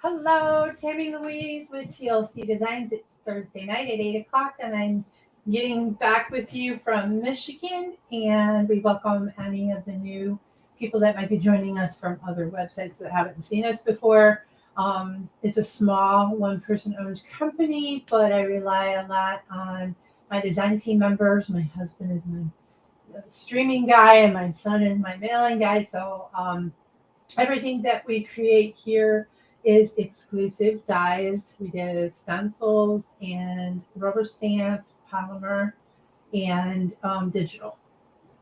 Hello, Tammy Louise with TLC Designs. It's Thursday night at 8 o'clock, and I'm getting back with you from Michigan. And we welcome any of the new people that might be joining us from other websites that haven't seen us before. It's a small one person owned company, but I rely a lot on my design team members. My husband is my streaming guy, and my son is my mailing guy. So, everything that we create here is exclusive dies. We do stencils and rubber stamps, polymer, and digital.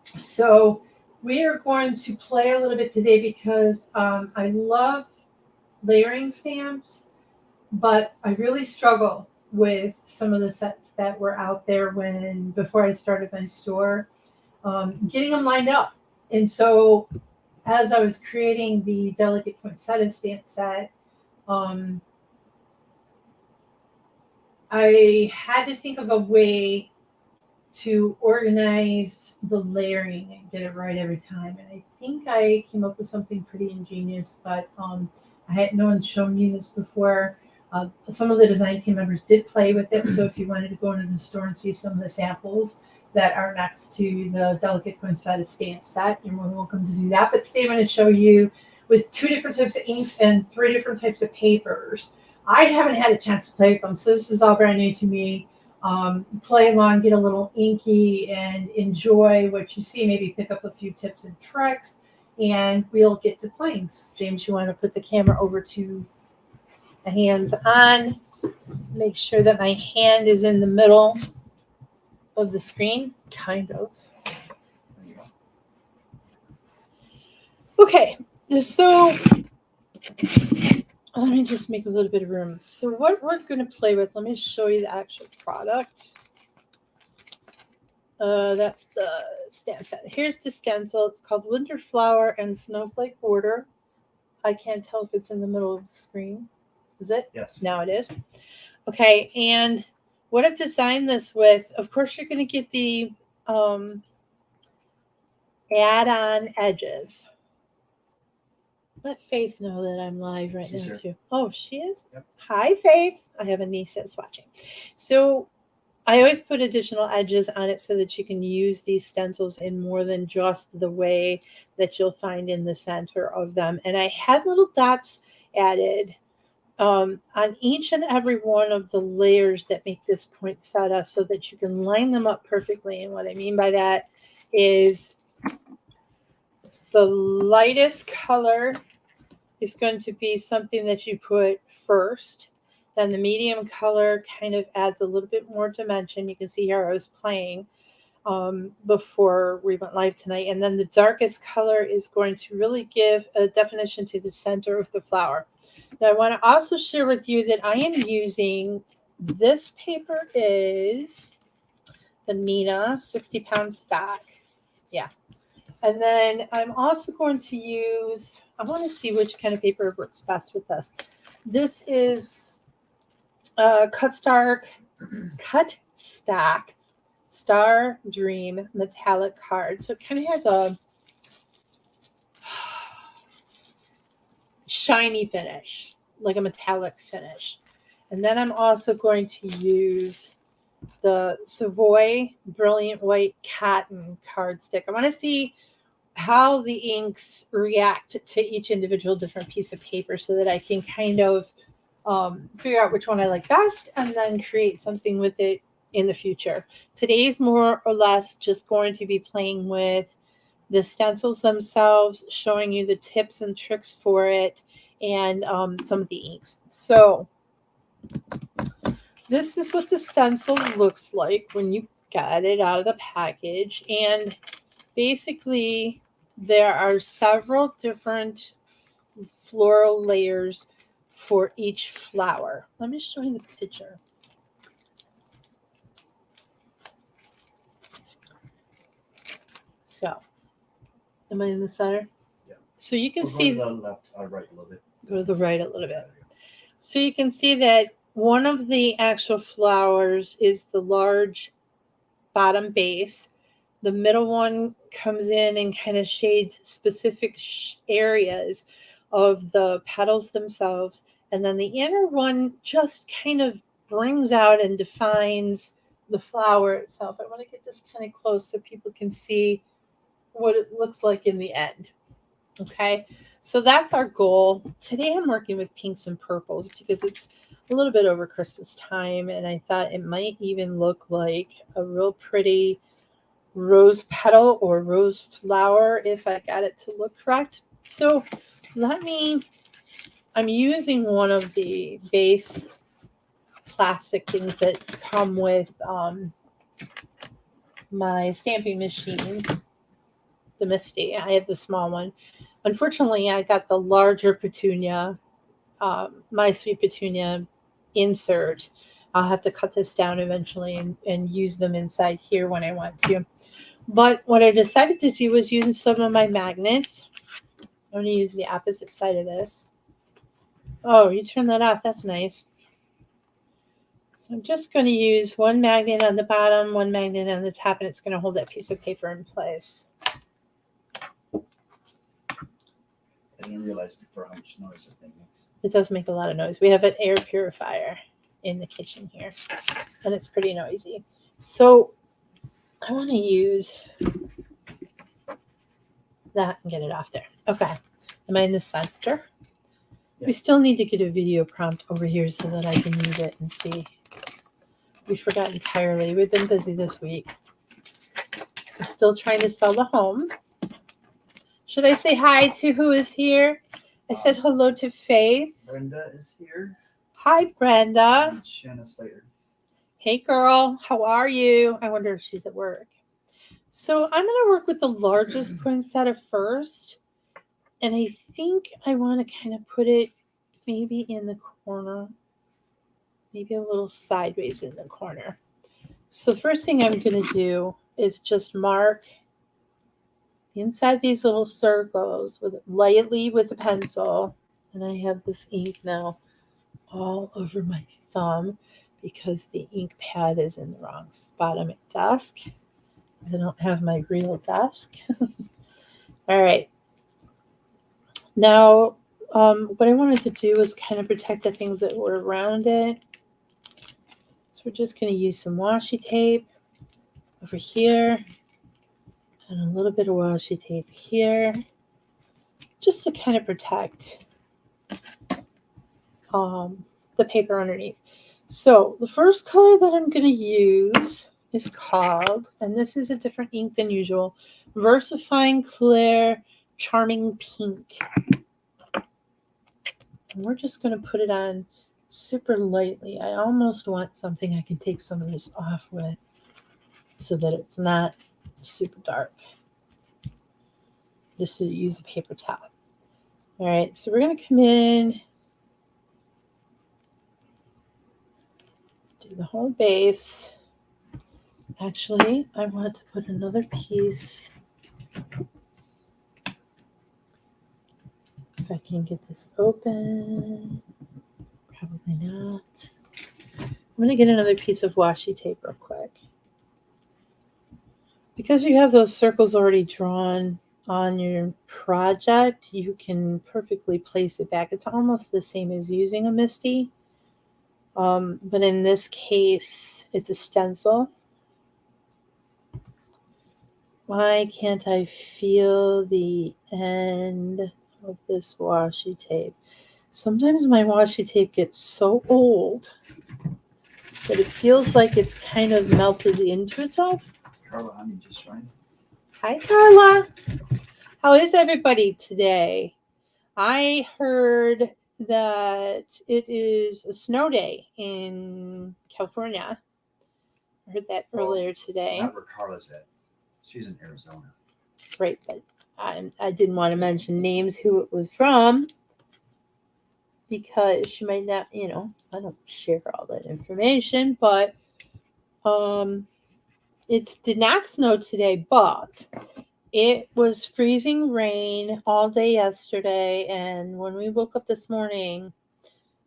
So we are going to play a little bit today because I love layering stamps, but I really struggle with some of the sets that were out there when before I started my store, getting them lined up. And so as I was creating the delicate poinsettia stamp set, um, I had to think of a way to organize the layering and get it right every time. And I think I came up with something pretty ingenious, but I had no one's shown me this before. Some of the design team members did play with it. So if you wanted to go into the store and see some of the samples that are next to the delicate poinsettia stamp set, you're more than welcome to do that. But today I'm going to show you with 2 different types of inks and 3 different types of papers. I haven't had a chance to play with them, so this is all brand new to me. Play along, get a little inky, and enjoy what you see. Maybe pick up a few tips and tricks, and we'll get to playing. So, James, you want to put the camera over to the hands on. Make sure that my hand is in the middle of the screen, kind of. Okay, so let me just make a little bit of room. So what we're going to play with, let me show you the actual product. That's the stamp set. Here's the stencil. It's called Winter Flower and Snowflake Border. I can't tell if it's in the middle of the screen. Is it? Yes. Now it is. Okay, and what I've designed this with, of course, you're going to get the add-on edges. Let Faith know that I'm live right now, too. Oh, she is? Yep. Hi, Faith. I have a niece that's watching. So I always put additional edges on it so that you can use these stencils in more than just the way that you'll find in the center of them. And I had little dots added on each and every one of the layers that make this poinsettia so that you can line them up perfectly. And what I mean by that is the lightest color is going to be something that you put first. Then the medium color kind of adds a little bit more dimension. You can see here I was playing before we went live tonight. And then the darkest color is going to really give a definition to the center of the flower. Now I want to also share with you that I am using, this paper is the Nina 60-pound stock. Yeah. And then I'm also going to use, I want to see which kind of paper works best with this. This is Cut Stack Star Dream metallic card. So it kind of has a shiny finish, like a metallic finish. And then I'm also going to use the Savoy Brilliant White Cotton card stick. I want to see how the inks react to each individual different piece of paper so that I can kind of figure out which one I like best and then create something with it in the future. Today's more or less just going to be playing with the stencils themselves, showing you the tips and tricks for it, and some of the inks. So this is what the stencil looks like when you got it out of the package. And basically, there are several different floral layers for each flower. Let me show you the picture. So, am I in the center? Yeah. So you can see the left, right a little bit. Go to the right a little bit. So you can see that one of the actual flowers is the large bottom base. The middle one comes in and kind of shades specific areas of the petals themselves. And then the inner one just kind of brings out and defines the flower itself. I want to get this kind of close so people can see what it looks like in the end. Okay, so that's our goal. Today I'm working with pinks and purples because it's a little bit over Christmas time, and I thought it might even look like a real pretty rose petal or rose flower if I got it to look correct. So I'm using one of the base plastic things that come with my stamping machine, the Misty. I have the small one. Unfortunately, I got the larger petunia, my sweet petunia insert. I'll have to cut this down eventually and use them inside here when I want to. But what I decided to do was use some of my magnets. I'm going to use the opposite side of this. Oh, you turn that off. That's nice. So I'm just going to use one magnet on the bottom, one magnet on the top, and it's going to hold that piece of paper in place. I didn't realize before how much noise that thing makes. It does make a lot of noise. We have an air purifier in the kitchen here, and it's pretty noisy. So I want to use that and get it off there. Okay. Am I in the center? Yeah. We still need to get a video prompt over here so that I can use it and see. We forgot entirely. We've been busy this week. We're still trying to sell the home. Should I say hi to who is here? I said hello to Faith. Brenda is here. Hi, Brenda. And Shanna Slater. Hey, girl. How are you? I wonder if she's at work. So I'm going to work with the largest poinsettia first. And I think I want to kind of put it maybe in the corner. Maybe a little sideways in the corner. So the first thing I'm going to do is just mark inside these little circles lightly with a pencil. And I have this ink now all over my thumb because the ink pad is in the wrong spot on my desk. I don't have my real desk. All right. Now, what I wanted to do is kind of protect the things that were around it. So we're just going to use some washi tape over here and a little bit of washi tape here just to kind of protect the paper underneath. So the first color that I'm going to use is called, and this is a different ink than usual, Versifying Clear Charming Pink. And we're just going to put it on super lightly. I almost want something I can take some of this off with so that it's not super dark. Just to use a paper towel. All right, so we're going to come in, do the whole base. Actually, I want to put another piece. If I can get this open. Probably not. I'm going to get another piece of washi tape real quick. Because you have those circles already drawn on your project, you can perfectly place it back. It's almost the same as using a Misty. But in this case, it's a stencil. Why can't I feel the end of this washi tape? Sometimes my washi tape gets so old that it feels like it's kind of melted into itself. Carla, honey, just joined. Hi, Carla. How is everybody today? I heard that it is a snow day in California. I heard that earlier today. Not where Carla's at. She's in Arizona. Right, but I didn't want to mention names who it was from because she might not, I don't share all that information, but it did not snow today, but it was freezing rain all day yesterday, and when we woke up this morning,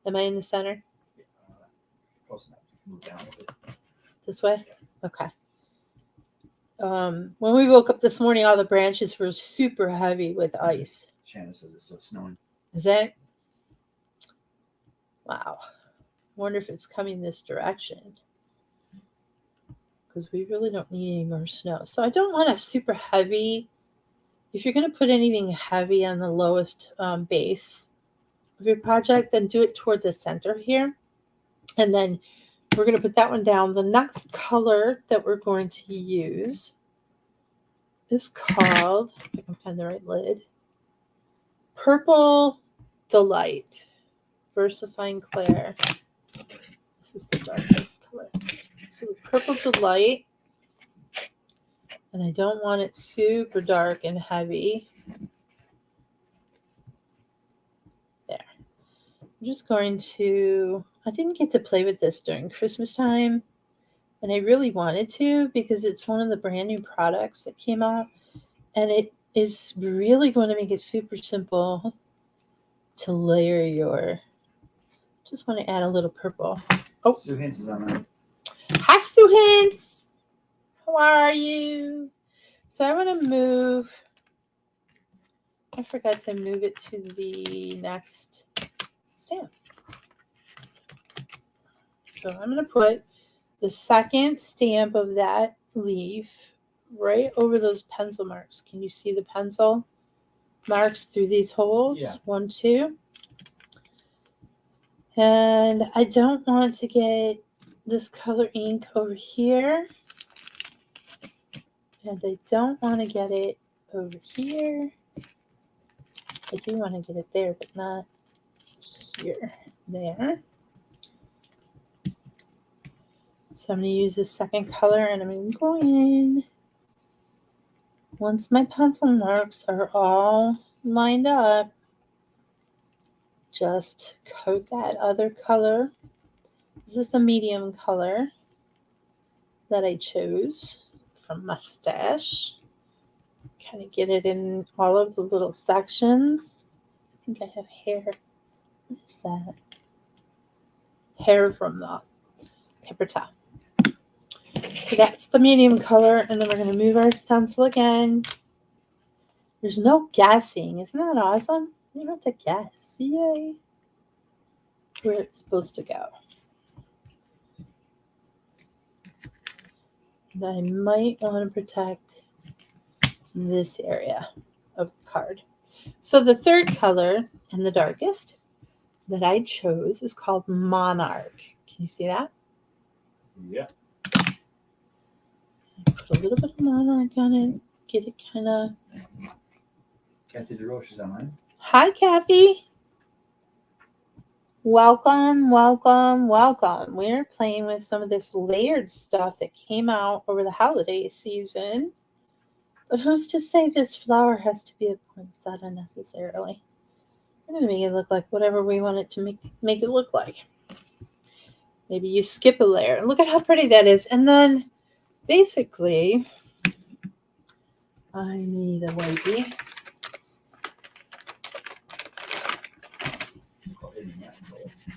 am I in the center? Close enough. Move down a little bit. This way? Okay. When we woke up this morning, all the branches were super heavy with ice. Shanna says it's still snowing. Is it? Wow. Wonder if it's coming this direction. Because we really don't need any more snow. So I don't want a super heavy. If you're going to put anything heavy on the lowest base of your project, then do it toward the center here. And then we're going to put that one down. The next color that we're going to use is called, if I can find the right lid, Purple Delight. Versifying Claire. This is the darkest color. So Purple Delight. And I don't want it super dark and heavy. There. I'm just going to, I didn't get to play with this during Christmas time. And I really wanted to because it's one of the brand new products that came out. And it is really going to make it super simple to layer your, just want to add a little purple. Oh, Sue Hintz is on there. Hi, Sue Hintz. How are you? So I want to move, I forgot to move it to the next stamp. So I'm going to put the second stamp of that leaf right over those pencil marks. Can you see the pencil marks through these holes? Yeah. 1, 2. And I don't want to get this color ink over here. And I don't want to get it over here. I do want to get it there, but not here. There. So I'm going to use this second color and I'm going to go in. Once my pencil marks are all lined up, just coat that other color. This is the medium color that I chose from Mustache. Kind of get it in all of the little sections. I think I have hair. What is that? Hair from the paper towel. So that's the medium color, and then we're going to move our stencil again. There's no guessing. Isn't that awesome? You don't have to guess. Yay. Where it's supposed to go. And I might want to protect this area of the card. So the third color and the darkest that I chose is called Monarch. Can you see that? Yeah. Put a little bit of Monarch on it. Get it kind of... Kathy DeRoche is on mine. Hi, Kathy. Welcome, welcome, welcome. We're playing with some of this layered stuff that came out over the holiday season. But who's to say this flower has to be a poinsettia necessarily? We're going to make it look like whatever we want it to make it look like. Maybe you skip a layer. And look at how pretty that is. And then basically, I need a wipey.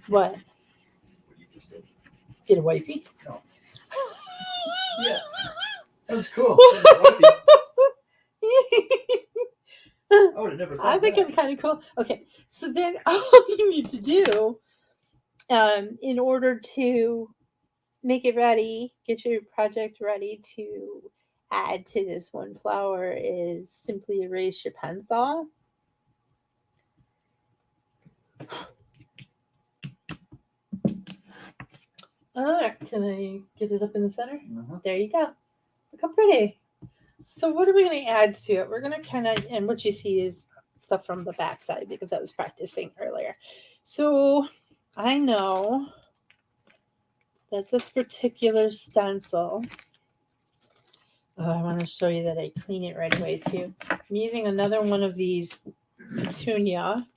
What? What you just did. Get a wipey? No. Yeah. That was cool. I would have never thought I think that. I'm kind of cool. Okay, so then all you need to do, in order to make it ready, get your project ready to add to this one flower, is simply erase your pencil. Can I get it up in the center? Uh-huh. There you go. Look how pretty. So what are we going to add to it? We're going to kind of, and what you see is stuff from the back side because I was practicing earlier. So I know that this particular stencil, I want to show you that I clean it right away too. I'm using another one of these Petunia,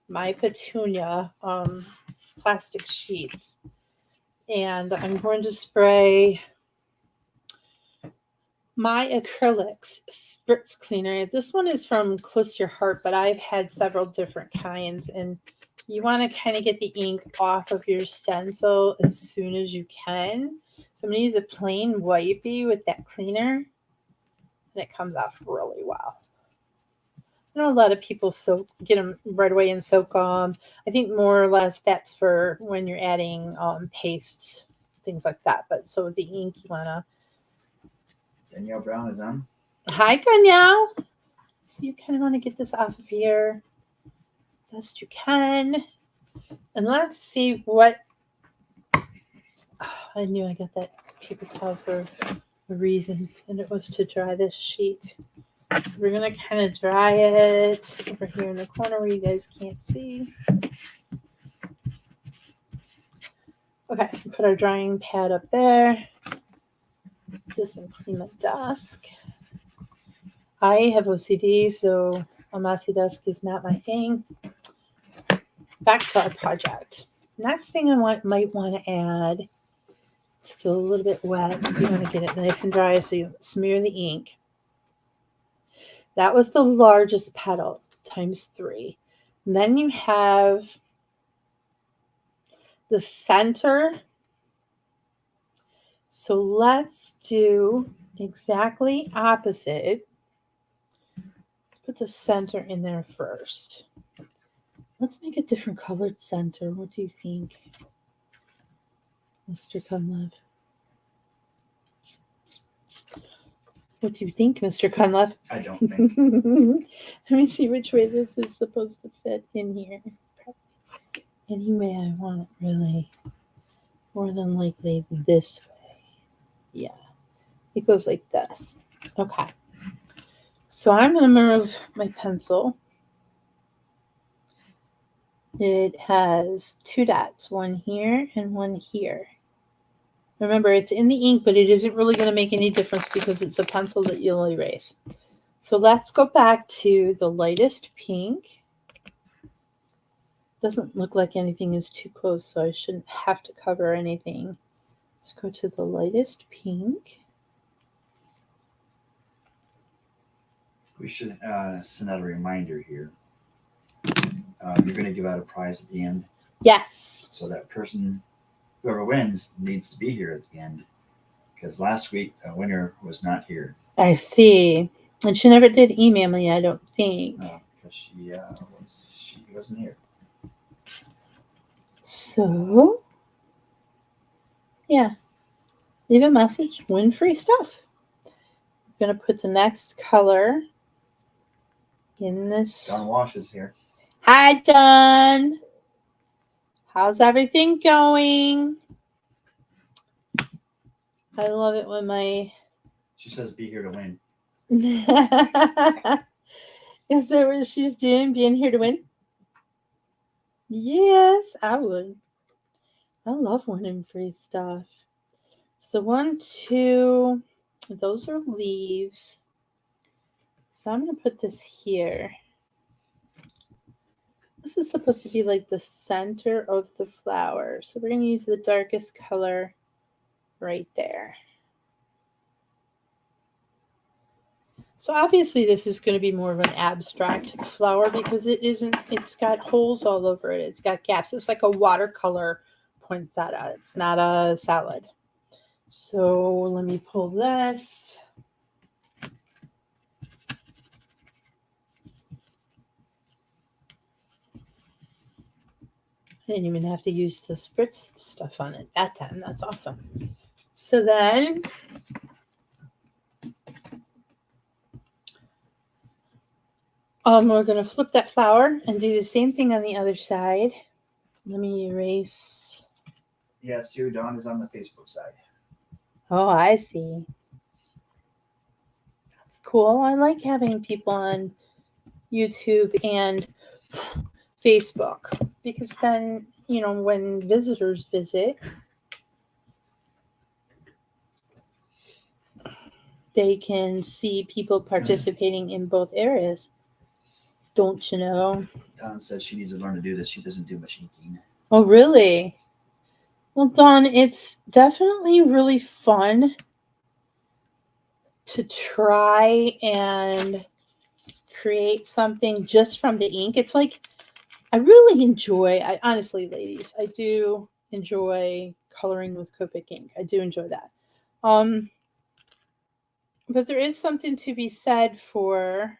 my Petunia plastic sheets. And I'm going to spray my acrylics spritz cleaner. This one is from Close to Your Heart, but I've had several different kinds. And you want to kind of get the ink off of your stencil as soon as you can. So I'm going to use a plain wipey with that cleaner. And it comes off really well. I know a lot of people get them right away and soak them. I think more or less that's for when you're adding pastes, things like that. But so the ink, you wanna. Danielle Brown is on. Hi, Danielle. So you kind of want to get this off of here best you can, and let's see what. Oh, I knew I got that paper towel for a reason, and it was to dry this sheet. So we're gonna kind of dry it over here in the corner where you guys can't see. Okay, put our drying pad up there. Just clean my desk. I have OCD, so a messy desk is not my thing. Back to our project. Next thing I might want to add, it's still a little bit wet, so you want to get it nice and dry so you smear the ink. That was the largest petal, times 3. And then you have the center. So let's do exactly opposite. Let's put the center in there first. Let's make a different colored center. What do you think, Mr. Cunliffe? What do you think, Mr. Cunliffe? I don't think. Let me see which way this is supposed to fit in here. Any way I want it, really. More than likely this way. Yeah. It goes like this. Okay. So I'm going to move my pencil. It has 2 dots, one here and one here. Remember, it's in the ink, but it isn't really going to make any difference because it's a pencil that you'll erase. So let's go back to the lightest pink. Doesn't look like anything is too close, so I shouldn't have to cover anything. Let's go to the lightest pink. We should send out a reminder here. You're going to give out a prize at the end. Yes. So that person, whoever wins, needs to be here at the end. Because last week, the winner was not here. I see. And she never did email me, I don't think. No, because she wasn't here. So, yeah. Leave a message. Win free stuff. I'm going to put the next color in this. Don Walsh is here. Hi, Don. How's everything going? I love it when my... She says be here to win. Is that what she's doing? Being here to win? Yes, I would. I love winning free stuff. So 1, 2, those are leaves. So I'm going to put this here. This is supposed to be like the center of the flower. So we're going to use the darkest color right there. So obviously this is going to be more of an abstract flower because it's got holes all over it. It's got gaps. It's like a watercolor poinsettia. It's not a salad. So let me pull this. I didn't even have to use the spritz stuff on it that time. That's awesome. So then we're going to flip that flower and do the same thing on the other side. Let me erase. Yeah, Sue, Dawn is on the Facebook side. Oh, I see. That's cool. I like having people on YouTube and Facebook because then, when visitors visit, they can see people participating in both areas. Don't you know? Dawn says she needs to learn to do this. She doesn't do much inking. Oh, really? Well, Dawn, it's definitely really fun to try and create something just from the ink. It's like, I really enjoy, honestly, ladies, I do enjoy coloring with Copic ink. I do enjoy that. But there is something to be said for,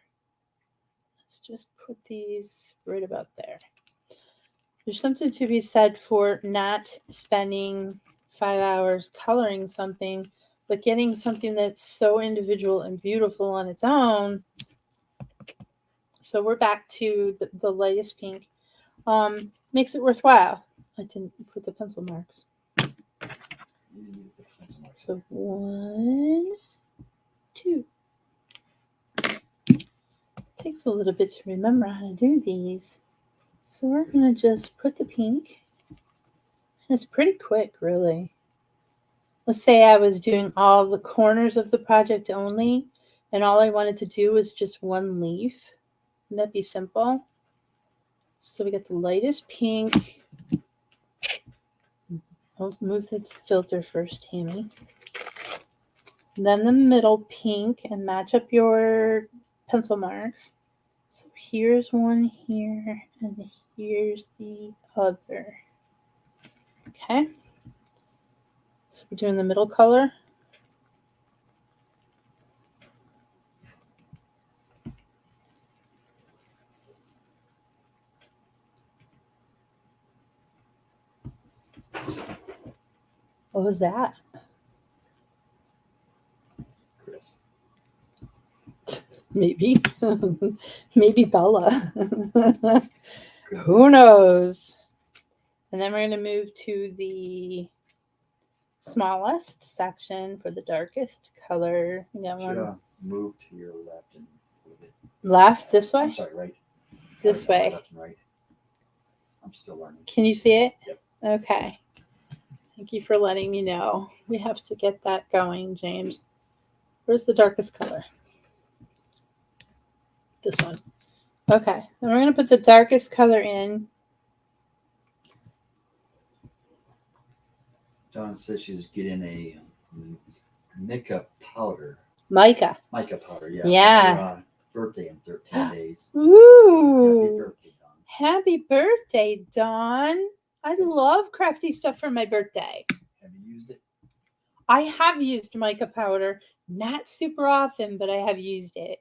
Let's just put these right about there. There's something to be said for not spending 5 hours coloring something, but getting something that's so individual and beautiful on its own. So we're back to the lightest pink. Makes it worthwhile. I didn't put the pencil marks. So 1, 2. Takes a little bit to remember how to do these. So we're going to just put the pink. And it's pretty quick, really. Let's say I was doing all the corners of the project only, and all I wanted to do was just one leaf. Wouldn't that be simple? So we got the lightest pink. I'll move the filter first, Tammy. Then the middle pink, and match up your pencil marks. So here's one here, and here's the other. Okay. So we're doing the middle color. What was that? Chris. Maybe. Maybe Bella. Who knows? And then we're going to move to the smallest section for the darkest color. We got one. Move to your left and move it. Left? This way? I'm sorry, right. This way. Left and right. I'm still learning. Can you see it? Yep. Okay. Thank you for letting me know. We have to get that going, James. Where's the darkest color? This one. Okay. Then we're going to put the darkest color in. Dawn says she's getting a mica powder. Mica powder, yeah. Yeah. For her, birthday in 13 days. Ooh. Happy birthday, Dawn. Happy birthday, Dawn. I love crafty stuff for my birthday. Have you used it? I have used mica powder, not super often, but I have used it.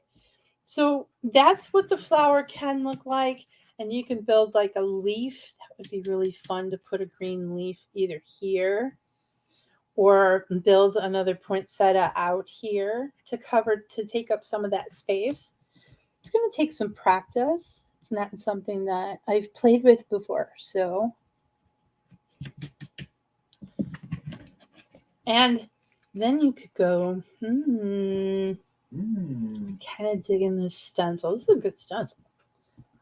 So that's what the flower can look like. And you can build like a leaf. That would be really fun to put a green leaf either here or build another poinsettia out here to take up some of that space. It's going to take some practice. It's not something that I've played with before. So, and then you could go, kind of digging this stencil. This is a good stencil.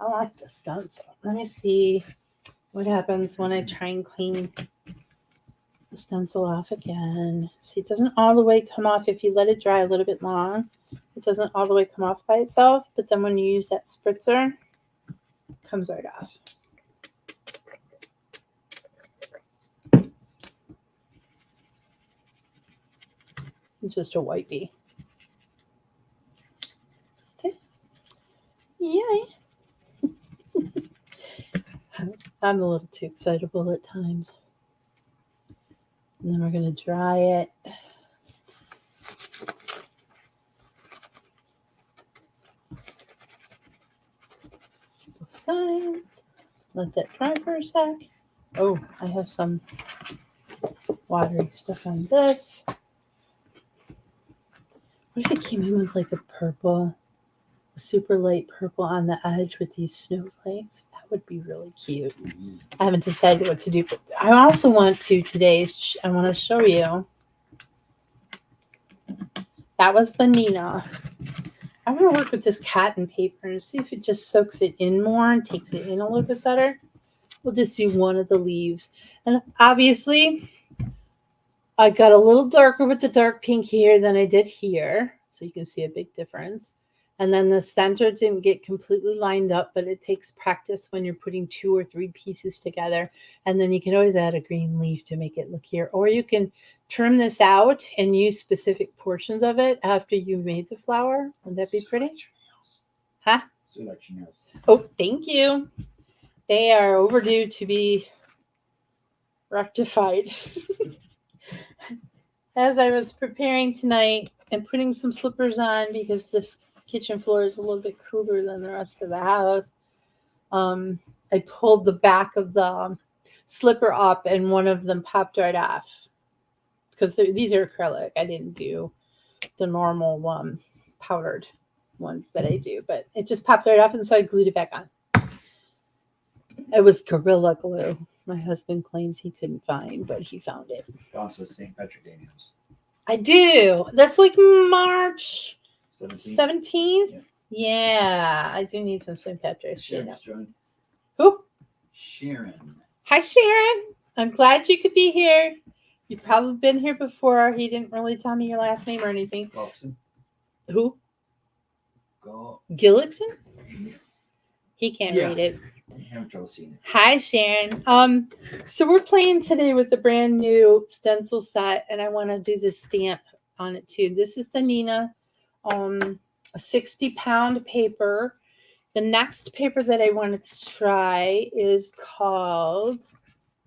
I like the stencil. Let me see what happens when I try and clean the stencil off again. See, it doesn't all the way come off. If you let it dry a little bit long, it doesn't all the way come off by itself. But then when you use that spritzer, it comes right off. Just a wipey. Yay. I'm a little too excitable at times. And then we're going to dry it. Both sides. Let that dry for a sec. Oh, I have some watery stuff on this. What if it came in with like a purple, a super light purple on the edge with these snowflakes? That would be really cute. I haven't decided what to do, but I also want to today, I want to show you. That was the Nina. I want to work with this cotton paper and see if it just soaks it in more and takes it in a little bit better. We'll just do one of the leaves. And obviously, I got a little darker with the dark pink here than I did here. So you can see a big difference. And then the center didn't get completely lined up, but it takes practice when you're putting 2 or 3 pieces together. And then you can always add a green leaf to make it look here. Or you can trim this out and use specific portions of it after you made the flower. Would that be pretty? Huh? Oh, thank you. They are overdue to be rectified. As I was preparing tonight and putting some slippers on because this kitchen floor is a little bit cooler than the rest of the house. I pulled the back of the slipper up and one of them popped right off because these are acrylic. I didn't do the normal powdered ones that I do, but it just popped right off, and so I glued it back on. It was Gorilla Glue. My husband claims he couldn't find, but he found it. Also, St. Patrick Day news. I do. That's like March 17th. 17th? Yeah, I do need some St. Patrick's Day. Sharon's joined. Who? Sharon. Hi, Sharon. I'm glad you could be here. You've probably been here before. He didn't really tell me your last name or anything. Gillickson. Who? Go. Gillickson? He can't read it. I have trouble seeing it. Hi, Sharon. So we're playing today with the brand new stencil set, and I want to do the stamp on it too. This is the Nina, a 60-pound paper. The next paper that I wanted to try is called,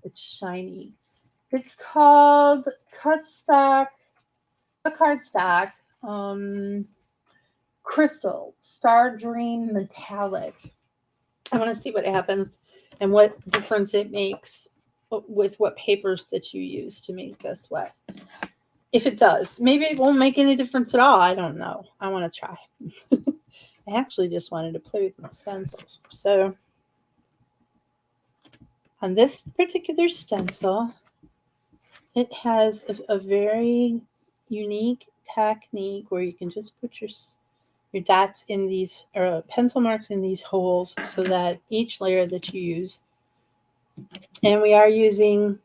it's shiny. It's called cardstock, Crystal Star Dream Metallic. I want to see what happens and what difference it makes with what papers that you use to make this wet. If it does, maybe it won't make any difference at all. I don't know. I want to try. I actually just wanted to play with my stencils. So on this particular stencil, it has a very unique technique where you can just put your dots in these, or pencil marks in these holes, so that each layer that you use, and we are using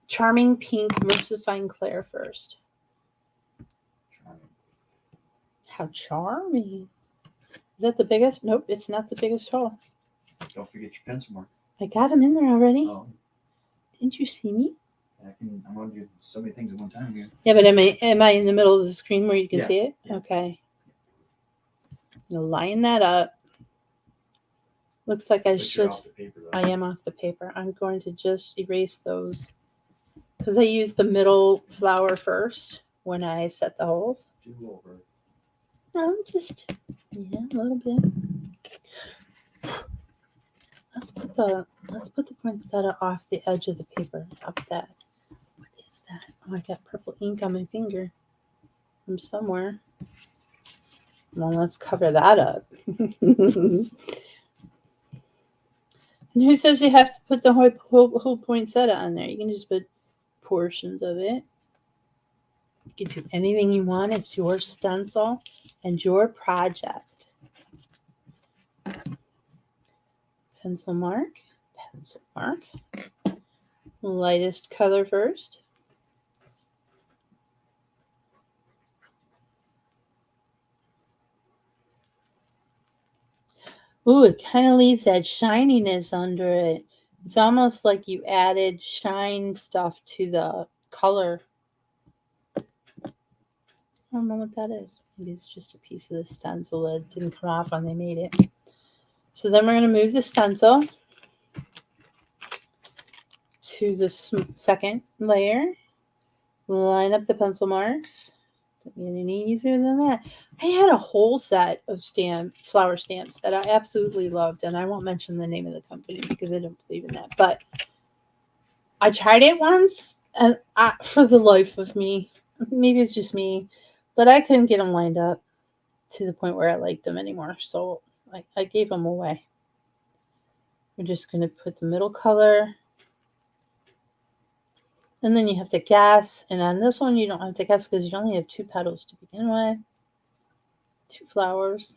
Charming Pink Versifying Clair first. Charming. How charming. Is that the biggest? Nope, it's not the biggest hole. Don't forget your pencil mark. I got them in there already. Oh. Didn't you see me? I'm going to do so many things at one time here. Yeah, but am I in the middle of the screen where you can see it? Yeah. Okay. I'm gonna line that up. Looks like I should. Off the paper, I am off the paper. I'm going to just erase those because I use the middle flower first when I set the holes. Do over. No, just a little bit. Let's put the poinsettia off the edge of the paper. Up that. What is that? Oh, I got purple ink on my finger from somewhere. Well, let's cover that up. And who says you have to put the whole poinsettia on there? You can just put portions of it. You can do anything you want. It's your stencil and your project. Pencil mark. Lightest color first. Ooh, it kind of leaves that shininess under it. It's almost like you added shine stuff to the color. I don't know what that is. Maybe it's just a piece of the stencil that didn't come off when they made it. So then we're going to move the stencil to the second layer. Line up the pencil marks. Don't get any easier than that. I had a whole set of flower stamps that I absolutely loved, and I won't mention the name of the company because I don't believe in that. But I tried it once, and for the life of me, maybe it's just me, but I couldn't get them lined up to the point where I liked them anymore. So I gave them away. We're just going to put the middle color. And then you have to guess. And on this one, you don't have to guess because you only have 2 petals to begin with. 2 flowers.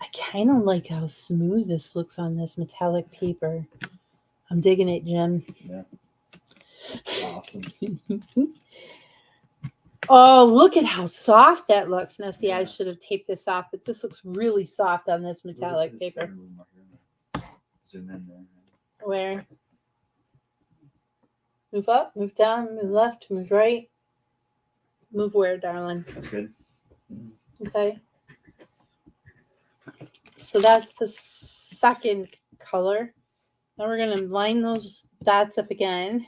I kind of like how smooth this looks on this metallic paper. I'm digging it, Jim. Yeah. Awesome. Oh, look at how soft that looks. Now, see, I should have taped this off, but this looks really soft on this metallic paper. Zoom in there. Where? Move up, move down, move left, move right. Move where, darling? That's good. Okay. So that's the second color. Now we're going to line those dots up again.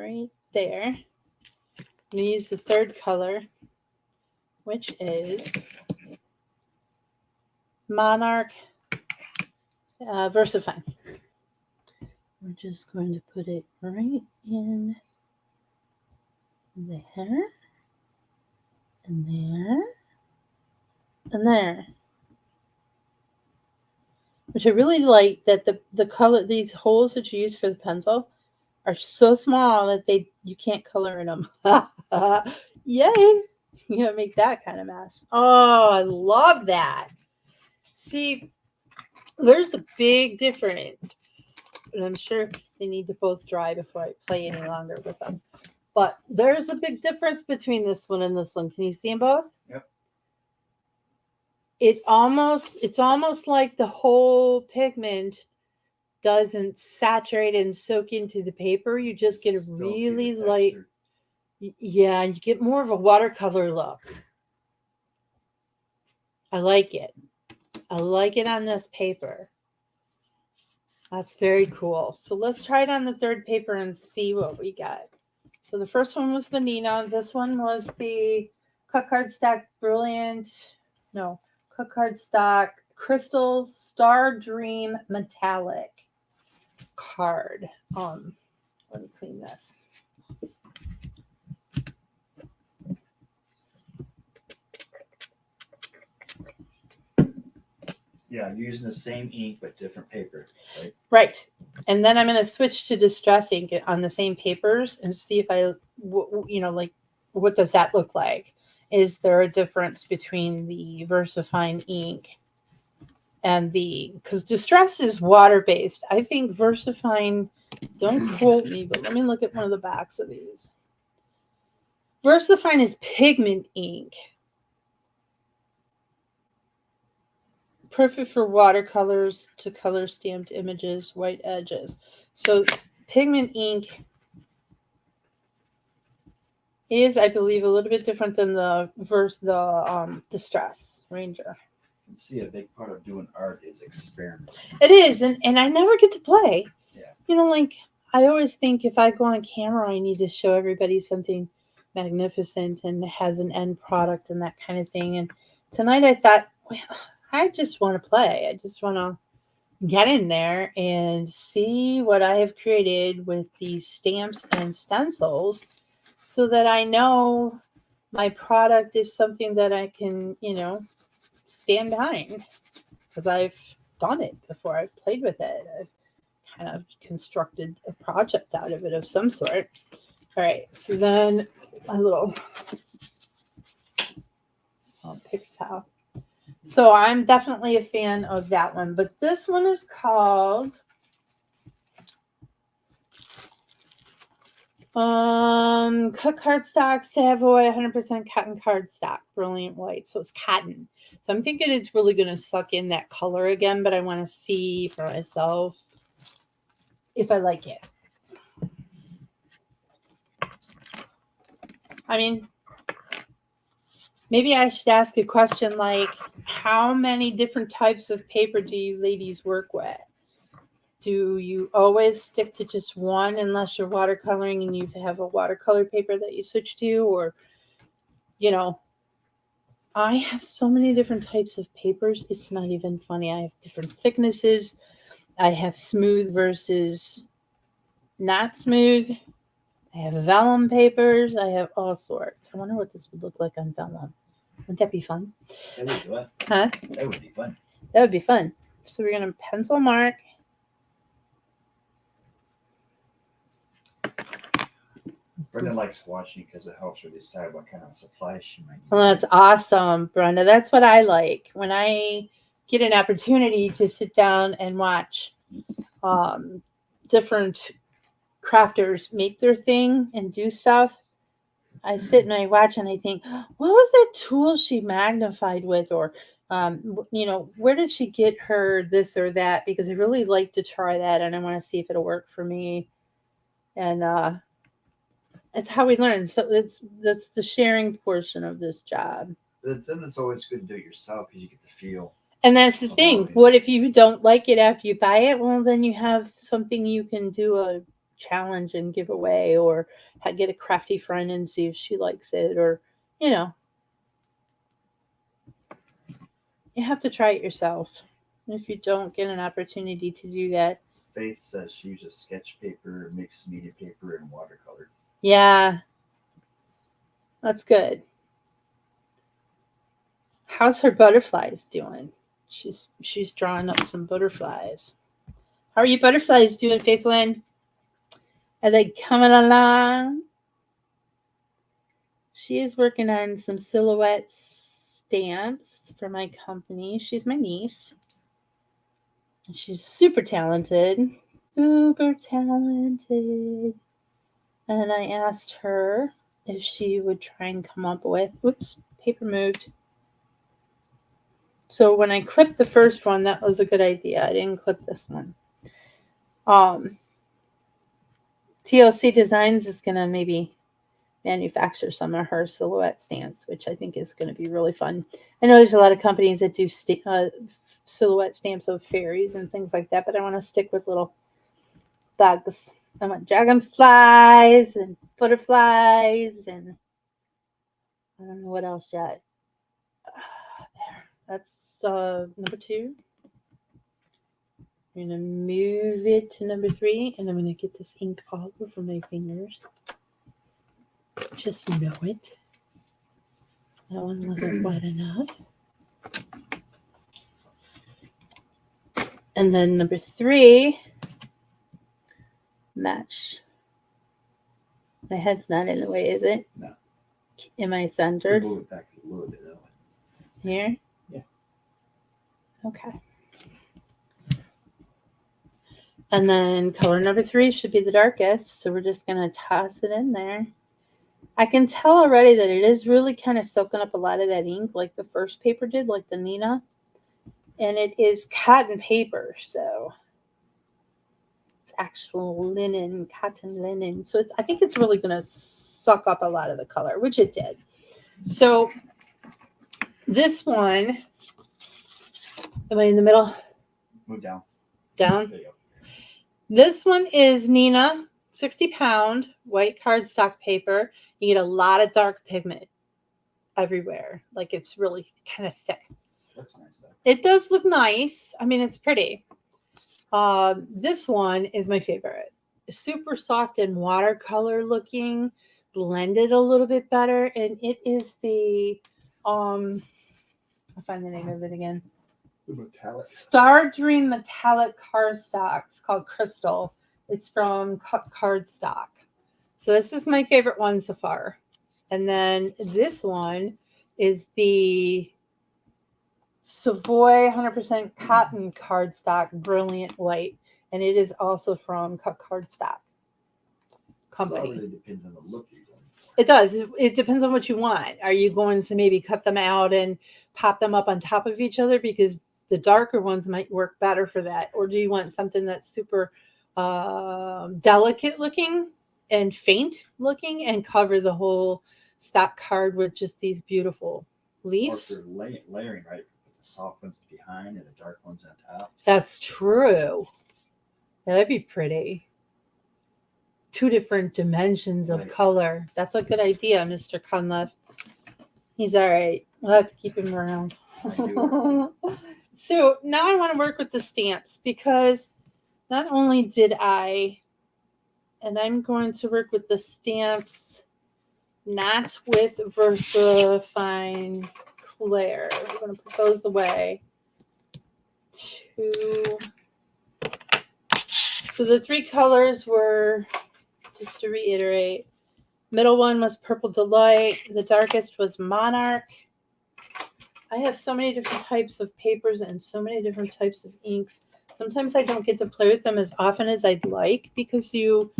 right there. I'm going to use the third color, which is Monarch VersaFine. We're just going to put it right in there, and there, and there. Which I really like that the color, these holes that you use for the pencil are so small that you can't color in them. Yay! You gotta make that kind of mess. Oh, I love that. See, there's a big difference. And I'm sure they need to both dry before I play any longer with them. But there's a big difference between this one and this one. Can you see them both? Yep. It's almost like the whole pigment doesn't saturate and soak into the paper. You just get a really light, yeah, and you get more of a watercolor look. I like it. I like it on this paper. That's very cool. So let's try it on the third paper and see what we got. So the first one was the Nina. This one was the Cut Cardstock Brilliant. No, Cut Cardstock Crystals Star Dream Metallic card. Let me clean this. Yeah, you're using the same ink but different paper, right? Right. And then I'm going to switch to Distress ink on the same papers and see if like, what does that look like? Is there a difference between the VersaFine ink and because Distress is water-based. I think VersaFine, don't quote me, but let me look at one of the backs of these. VersaFine is pigment ink. Perfect for watercolors to color stamped images, white edges. So pigment ink is, I believe, a little bit different than the Distress Ranger. And see, a big part of doing art is experiment. It is, and I never get to play. Yeah. Like I always think if I go on camera, I need to show everybody something magnificent and has an end product and that kind of thing. And tonight I thought, well, I just want to play. I just want to get in there and see what I have created with these stamps and stencils so that I know my product is something that I can, stand behind because I've done it before. I've played with it. I've kind of constructed a project out of it of some sort. All right, so then a little paper towel. So I'm definitely a fan of that one, but this one is called Cut Cardstock Savoy 100% cotton cardstock, brilliant white. So it's cotton. So I'm thinking it's really going to suck in that color again, but I want to see for myself if I like it. I mean, maybe I should ask a question like, how many different types of paper do you ladies work with? Do you always stick to just one unless you're watercoloring and you have a watercolor paper that you switch to? Or, I have so many different types of papers. It's not even funny. I have different thicknesses. I have smooth versus not smooth. I have vellum papers. I have all sorts. I wonder what this would look like on vellum. Wouldn't that be fun? That would be fun. Huh? That would be fun. That would be fun. So we're going to pencil mark. Brenda likes watching because it helps her decide what kind of supplies she might need. Well, that's awesome, Brenda. That's what I like. When I get an opportunity to sit down and watch different crafters make their thing and do stuff, I sit and I watch and I think, what was that tool she magnified with? Or, where did she get her this or that? Because I really like to try that and I want to see if it'll work for me. And it's how we learn. So that's the sharing portion of this job. But then it's always good to do it yourself because you get to feel. And that's the thing. What if you don't like it after you buy it? Well, then you have something you can do a challenge and give away, or get a crafty friend and see if she likes it, or, you know, you have to try it yourself. If you don't get an opportunity to do that. Faith says she uses sketch paper, mixed media paper, and watercolor. Yeah, that's good. How's her butterflies doing? She's drawing up some butterflies. How are you butterflies doing, Faith Lynn? Are they coming along? She is working on some silhouette stamps for my company. She's my niece. And she's super talented. Super talented. And I asked her if she would try and come up with, oops, paper moved. So when I clipped the first one, that was a good idea. I didn't clip this one. TLC Designs is going to maybe manufacture some of her silhouette stamps, which I think is going to be really fun. I know there's a lot of companies that do silhouette stamps of fairies and things like that, but I want to stick with little bugs. I want dragonflies and butterflies, and I don't know what else yet. There. That's number 2. I'm going to move it to number 3, and I'm going to get this ink all over my fingers. Just know it. That one wasn't wet enough. And then number 3, match. My head's not in the way, is it? No. Am I centered? Move it back a little bit that way. Here? Yeah. Okay. And then color number 3 should be the darkest, so we're just going to toss it in there. I can tell already that it is really kind of soaking up a lot of that ink like the first paper did, like the Nina. And it is cotton paper, so it's actual linen, cotton linen. So I think it's really going to suck up a lot of the color, which it did. So this one, am I in the middle? Move down. Down? There you go. This one is Nina, 60-pound white cardstock paper. You get a lot of dark pigment everywhere. Like it's really kind of thick. Looks nice though. It does look nice. I mean, it's pretty. This one is my favorite. Super soft and watercolor looking, blended a little bit better, and it is the I'll find the name of it again. The metallic. Star Dream metallic cardstock. It's called Crystal. It's from Cardstock. So this is my favorite one so far. And then this one is the Savoy 100% cotton cardstock, brilliant white, and it is also from Cardstock Company. So it really depends on the look you're going for. It does. It depends on what you want. Are you going to maybe cut them out and pop them up on top of each other because the darker ones might work better for that, or do you want something that's super delicate looking and faint looking and cover the whole stock card with just these beautiful leaves? Or if you're layering, right? The soft ones behind and the dark ones on top. That's true. Yeah, that'd be pretty. 2 different dimensions of color. That's a good idea, Mr. Cunliffe. He's all right. We'll have to keep him around. So now I want to work with the stamps because not only did and I'm going to work with the stamps, not with VersaFine Claire. I'm going to put those away. So the 3 colors were, just to reiterate, middle one was Purple Delight. The darkest was Monarch. I have so many different types of papers and so many different types of inks. Sometimes I don't get to play with them as often as I'd like because you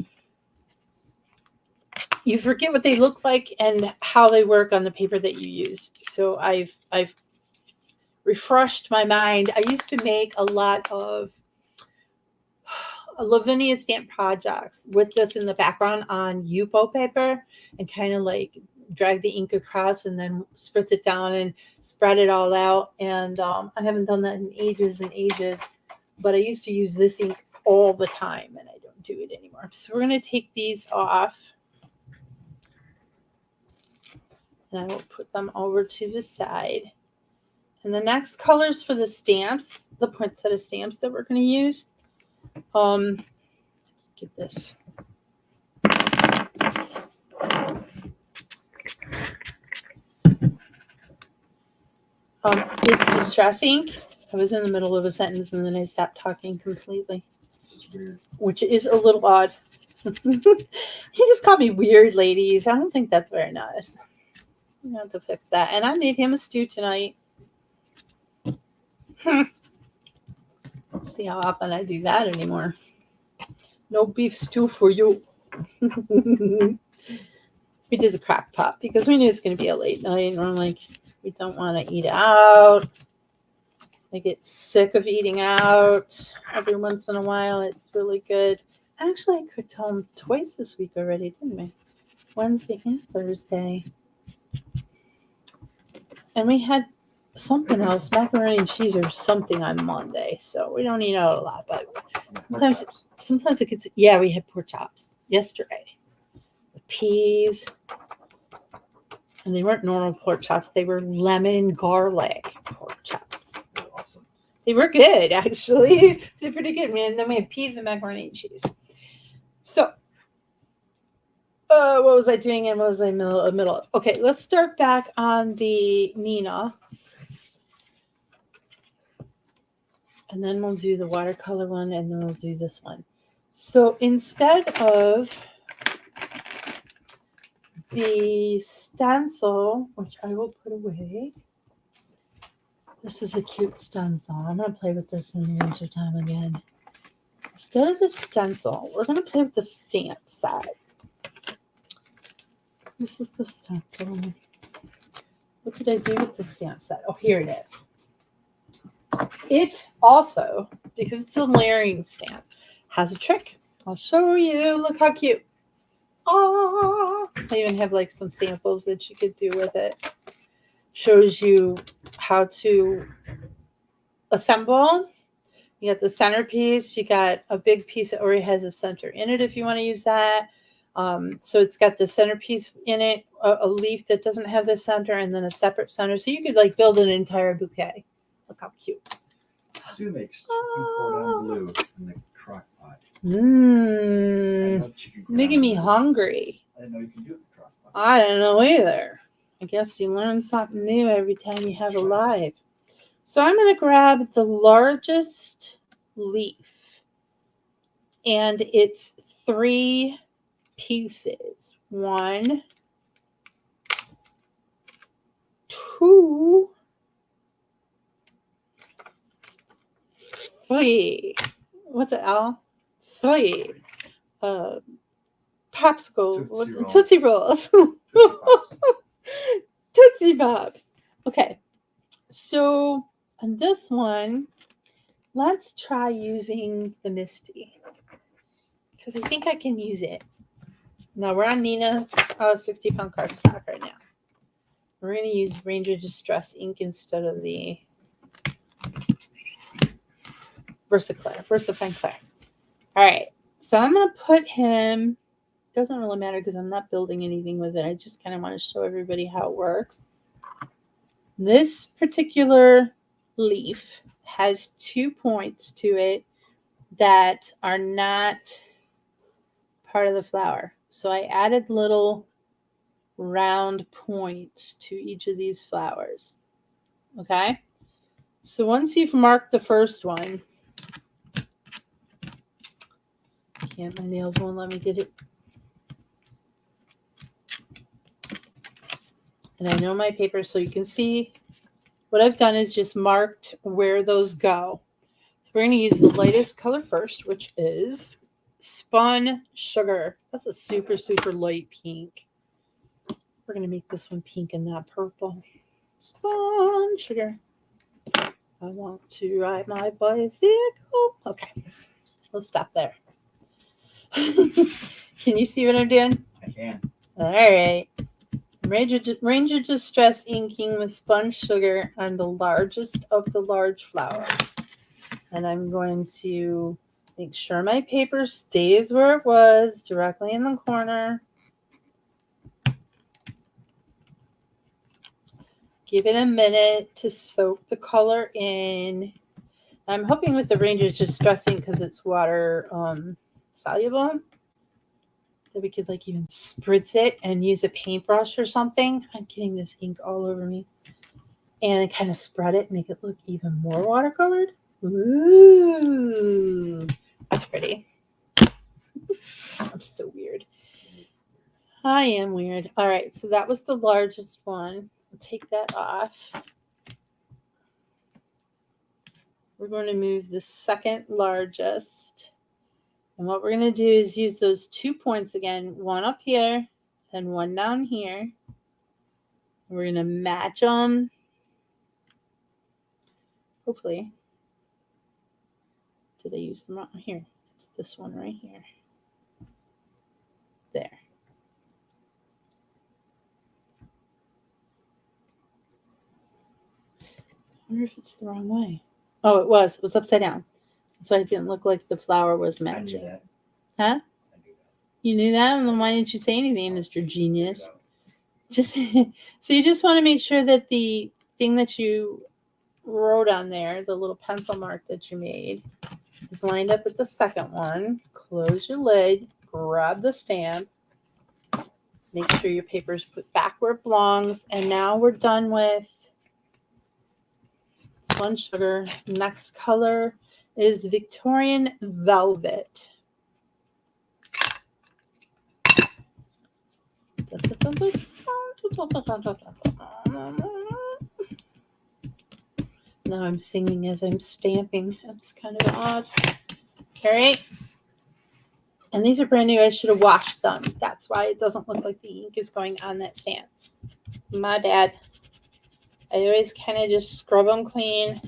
forget what they look like and how they work on the paper that you use. So I've refreshed my mind. I used to make a lot of Lavinia stamp projects with this in the background on Yupo paper and kind of like drag the ink across and then spritz it down and spread it all out. And I haven't done that in ages and ages, but I used to use this ink all the time and I don't do it anymore. So we're going to take these off. And I will put them over to the side. And the next colors for the stamps, the poinsettia stamps that we're going to use. Get this. It's Distress ink. I was in the middle of a sentence and then I stopped talking completely. This is weird. Which is a little odd. He just called me weird, ladies. I don't think that's very nice. I'm going to have to fix that. And I made him a stew tonight. Let's see how often I do that anymore. No beef stew for you. We did the crock pot because we knew it's going to be a late night. And we're like, we don't want to eat out. I get sick of eating out every once in a while. It's really good. Actually, I cooked home twice this week already, didn't I? Wednesday and Thursday. And we had something else, macaroni and cheese or something on Monday. So we don't eat out a lot, but sometimes it gets, yeah, we had pork chops yesterday. With peas. And they weren't normal pork chops. They were lemon garlic pork chops. Awesome. They were good, actually. They're pretty good, man. Then we had peas and macaroni and cheese. So, what was I doing and what was I in the middle of? Okay, let's start back on the Nina. And then we'll do the watercolor one and then we'll do this one. So instead of the stencil, which I will put away. This is a cute stencil. I'm going to play with this in the winter time again. Instead of the stencil, we're going to play with the stamp side. This is the stencil. What did I do with the stamp set? Oh, here it is. It also, because it's a layering stamp, has a trick. I'll show you. Look how cute. Oh, I even have like some samples that you could do with it. Shows you how to assemble. You got the centerpiece. You got a big piece that already has a center in it if you want to use that. So it's got the centerpiece in it, a leaf that doesn't have the center, and then a separate center. So you could like build an entire bouquet. Look how cute. Sue makes chicken cordon bleu in the crock pot. Making me hungry. I didn't know you could do it in the crock pot. I don't know either. I guess you learn something new every time you have a live. So I'm going to grab the largest leaf. And it's 3 pieces. 1, 2, 3. What's it, Al? 3. Popsicle. Tootsie Rolls. Tootsie Pops. Okay. So on this one, let's try using the Misty. Because I think I can use it. Now we're on Nina 60-pound cardstock right now. We're going to use Ranger Distress ink instead of the VersaFine Clair. All right. So I'm going to put him, doesn't really matter because I'm not building anything with it. I just kind of want to show everybody how it works. This particular leaf has 2 points to it that are not part of the flower. So I added little round points to each of these flowers. Okay? So once you've marked the first one, my nails won't let me get it. And I know my paper, so you can see what I've done is just marked where those go. So we're going to use the lightest color first, which is Spun Sugar. That's a super, super light pink. We're going to make this one pink and not purple. Spun Sugar. I want to ride my bicycle. Okay, let's stop there. Can you see what I'm doing? I can. All right. Ranger Distress inking with Spun Sugar on the largest of the large flowers. And I'm going to Make sure my paper stays where it was, directly in the corner. Give it a minute to soak the color in. I'm hoping with the Ranger, just stressing because it's water soluble, that we could like even spritz it and use a paintbrush or something. I'm getting this ink all over me. And kind of spread it, make it look even more watercolored. Ooh, that's pretty. I'm so weird. I am weird. All right, so that was the largest one. I'll take that off. We're going to move the second largest. And what we're going to do is use those 2 points again, one up here and one down here. We're going to match them. Hopefully. Did I use them wrong? Here. It's this one right here. There. I wonder if it's the wrong way. Oh, it was. It was upside down. That's why it didn't look like the flower was matching. I knew that. Huh? I knew that. You knew that? Well, why didn't you say anything, Mr. Genius? Just so you just want to make sure that the thing that you wrote on there, the little pencil mark that you made, is lined up with the second one. Close your lid, grab the stamp, make sure your paper is put back where it belongs, and now we're done with Spun Sugar. Next color is Victorian Velvet. Now I'm singing as I'm stamping. That's kind of odd. All right. And these are brand new. I should have washed them. That's why it doesn't look like the ink is going on that stamp. My bad. I always kind of just scrub them clean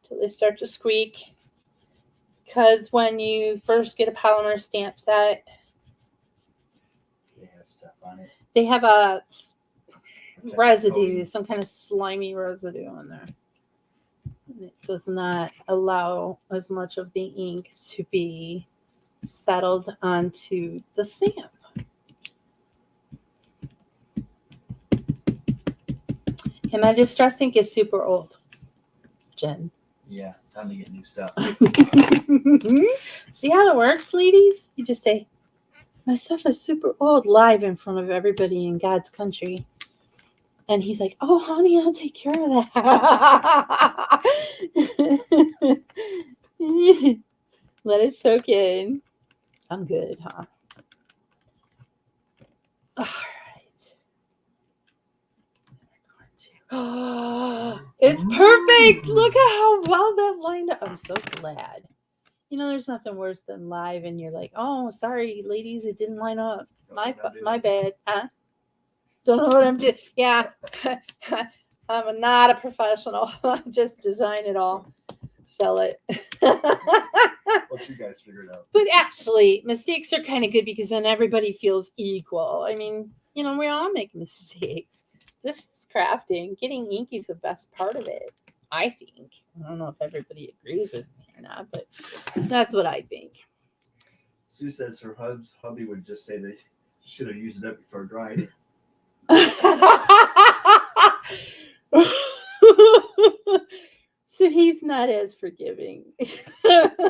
till they start to squeak. Because when you first get a polymer stamp set, They have stuff on it. they have a residue, Coating. some kind of slimy residue on there. And it does not allow as much of the ink to be settled onto the stamp. And my distress ink is super old, Jen. Yeah, time to get new stuff. See how it works, ladies? You just say, my stuff is super old, live in front of everybody in God's country. And he's like, oh, honey, I'll take care of that. Let it soak in. I'm good, huh? All right. Oh, it's perfect. Look at how well that lined up. I'm so glad. You know, there's nothing worse than live and you're like, oh, sorry, ladies, it didn't line up. My bad. Huh? Don't know what I'm doing. Yeah. I'm not a professional. I just design it all. Sell it. What you guys figured out. But actually, mistakes are kind of good because then everybody feels equal. I mean, you know, we all make mistakes. This is crafting. Getting ink is the best part of it, I think. I don't know if everybody agrees with me or not, but that's what I think. Sue says her hubby would just say that she should have used it up before it dried. So he's not as forgiving. All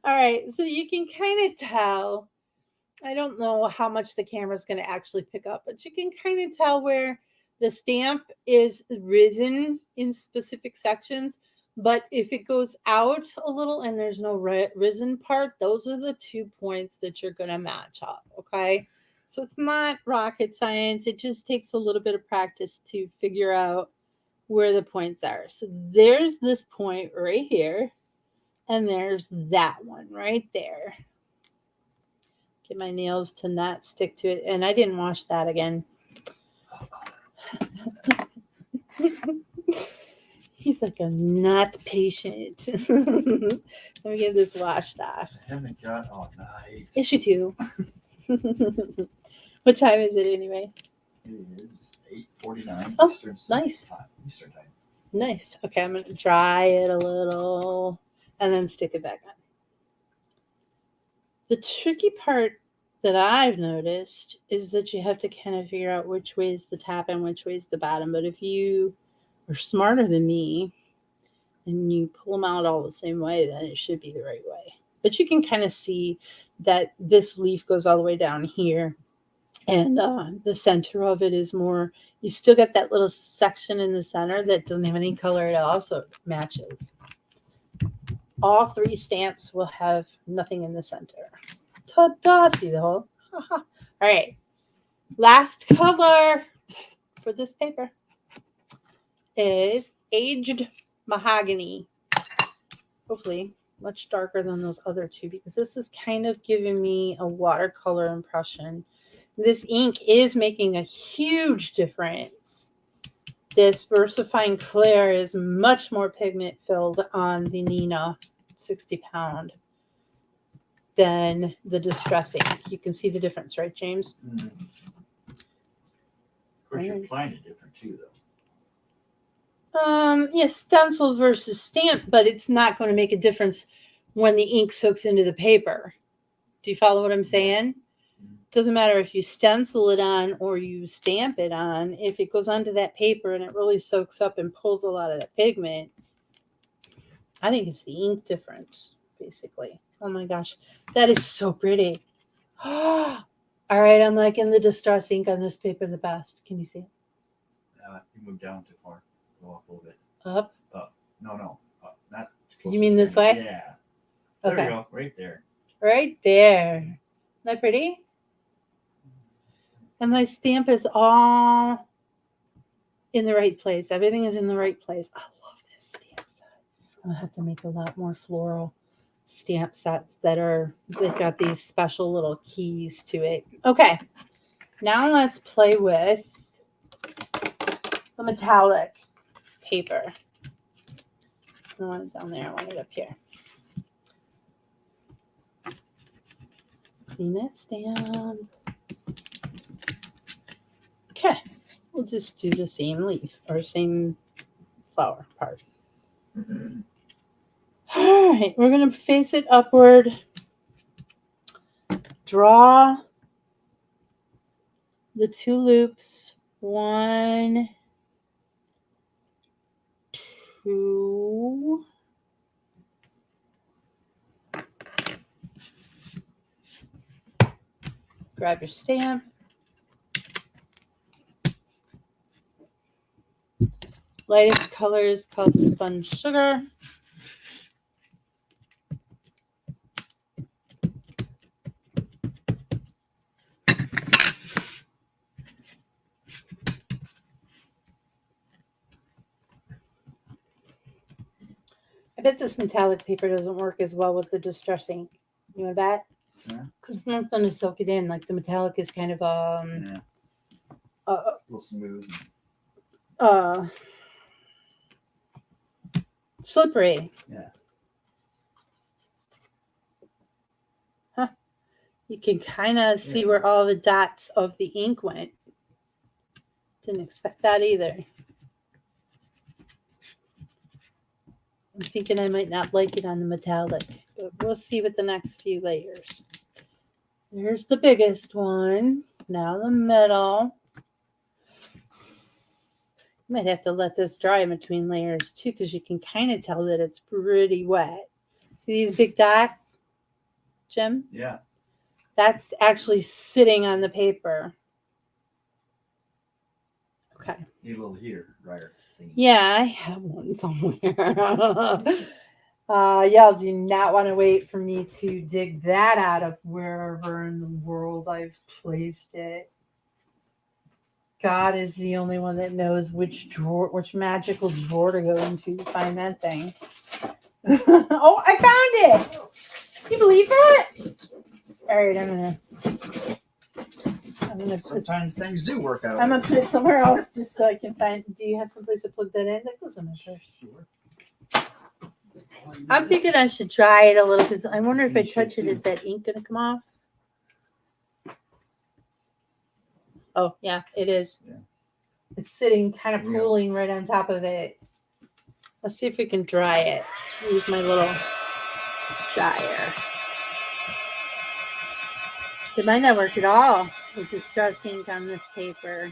right, so you can kind of tell. I don't know how much the camera's going to actually pick up, but you can kind of tell where the stamp is risen in specific sections. But if it goes out a little and there's no risen part, those are the 2 points that you're going to match up, okay? So it's not rocket science. It just takes a little bit of practice to figure out where the points are. So there's this point right here, and there's that one right there. Get my nails to not stick to it. And I didn't wash that again. He's like, I'm not patient. Let me get this washed off. I haven't got all night. Yes, you do. What time is it anyway? It is 8:49 Oh, Eastern nice. time. Eastern time. Nice. Okay, I'm going to dry it a little and then stick it back on. The tricky part that I've noticed is that you have to kind of figure out which way is the top and which way is the bottom. But if you are smarter than me and you pull them out all the same way, then it should be the right way. But you can kind of see that this leaf goes all the way down here. And the center of it is more, you still get that little section in the center that doesn't have any color at all, so it matches. All 3 stamps will have nothing in the center. Ta-da! See the hole? All right. Last color for this paper is Aged Mahogany. Hopefully much darker than those other 2 because this is kind of giving me a watercolor impression. This ink is making a huge difference. This VersaFine Clear is much more pigment filled on the Nina 60 pound than the Distress ink. You can see the difference, right, James? Mm-hmm. Of course, you're applying it different too, though. Yeah, stencil versus stamp, but it's not going to make a difference when the ink soaks into the paper. Do you follow what I'm saying? Doesn't matter if you stencil it on or you stamp it on. If it goes onto that paper and it really soaks up and pulls a lot of that pigment, I think it's the ink difference, basically. Oh my gosh, that is so pretty. All right, I'm liking the Distress ink on this paper the best. Can you see it? You moved down too far. Go up a little bit. Up? Up. No. Up. Not. You mean this way? Yeah. There Okay. you go. Right there. Right there. Isn't that pretty? And my stamp is all in the right place. Everything is in the right place. I love this stamp set. I'll have to make a lot more floral stamp sets they've got these special little keys to it. Okay, now let's play with the metallic paper. The one's down there, I want it up here. Clean that stamp. Okay, we'll just do the same leaf or same flower part. All right, we're going to face it upward. Draw the 2 loops. 1, 2. Grab your stamp. Lightest color is called Sponge Sugar. I bet this metallic paper doesn't work as well with the Distress ink. You know that? Yeah. Because it's not going to soak it in. Like the metallic is kind of A little smooth. Slippery. Yeah. Huh. You can kind of see where all the dots of the ink went. Didn't expect that either. I'm thinking I might not like it on the metallic, but we'll see with the next few layers. There's the biggest one. Now the middle. You might have to let this dry in between layers too, because you can kind of tell that it's pretty wet. See these big dots, Jim? Yeah. That's actually sitting on the paper. Okay. Need a little heater, dryer. Yeah, I have one somewhere. Y'all do not want to wait for me to dig that out of wherever in the world I've placed it. God is the only one that knows which drawer, which magical drawer to go into to find that thing. Oh, I found it! Can you believe that? All right, I'm gonna Sometimes things do work out. I'm gonna put it somewhere else just so I can find. Do you have someplace to plug that in? That goes in my purse. Sure. I figured I should dry it a little because I wonder if I touch it, is that ink gonna come off? Oh yeah, it is. Yeah. It's sitting kind of pooling right on top of it. Let's see if we can dry it. Use my little dryer. It might not work at all with distress ink on this paper.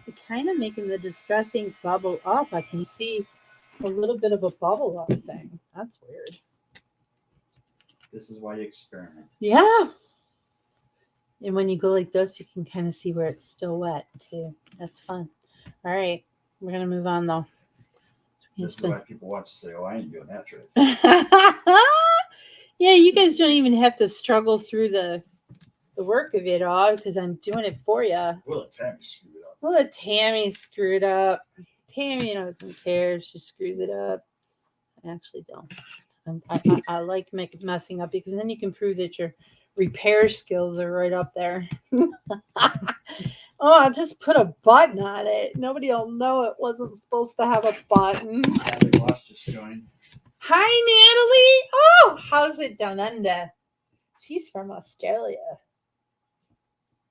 It's kind of making the distress ink bubble up. I can see a little bit of a bubble up thing. That's weird. This is why you experiment. Yeah. And when you go like this, you can kind of see where it's still wet too. That's fun. All right. We're going to move on though. This is why people watch and say, oh, I ain't doing that trick. Yeah, you guys don't even have to struggle through the work of it all because I'm doing it for you. Well, Tammy screwed it up. Well, Tammy screwed up. Tammy doesn't care. She screws it up. I actually don't. I like messing up because then you can prove that your repair skills are right up there. Oh, I just put a button on it. Nobody will know it wasn't supposed to have a button. Natalie Lost just joined. Hi, Natalie. Oh, how's it down under? She's from Australia.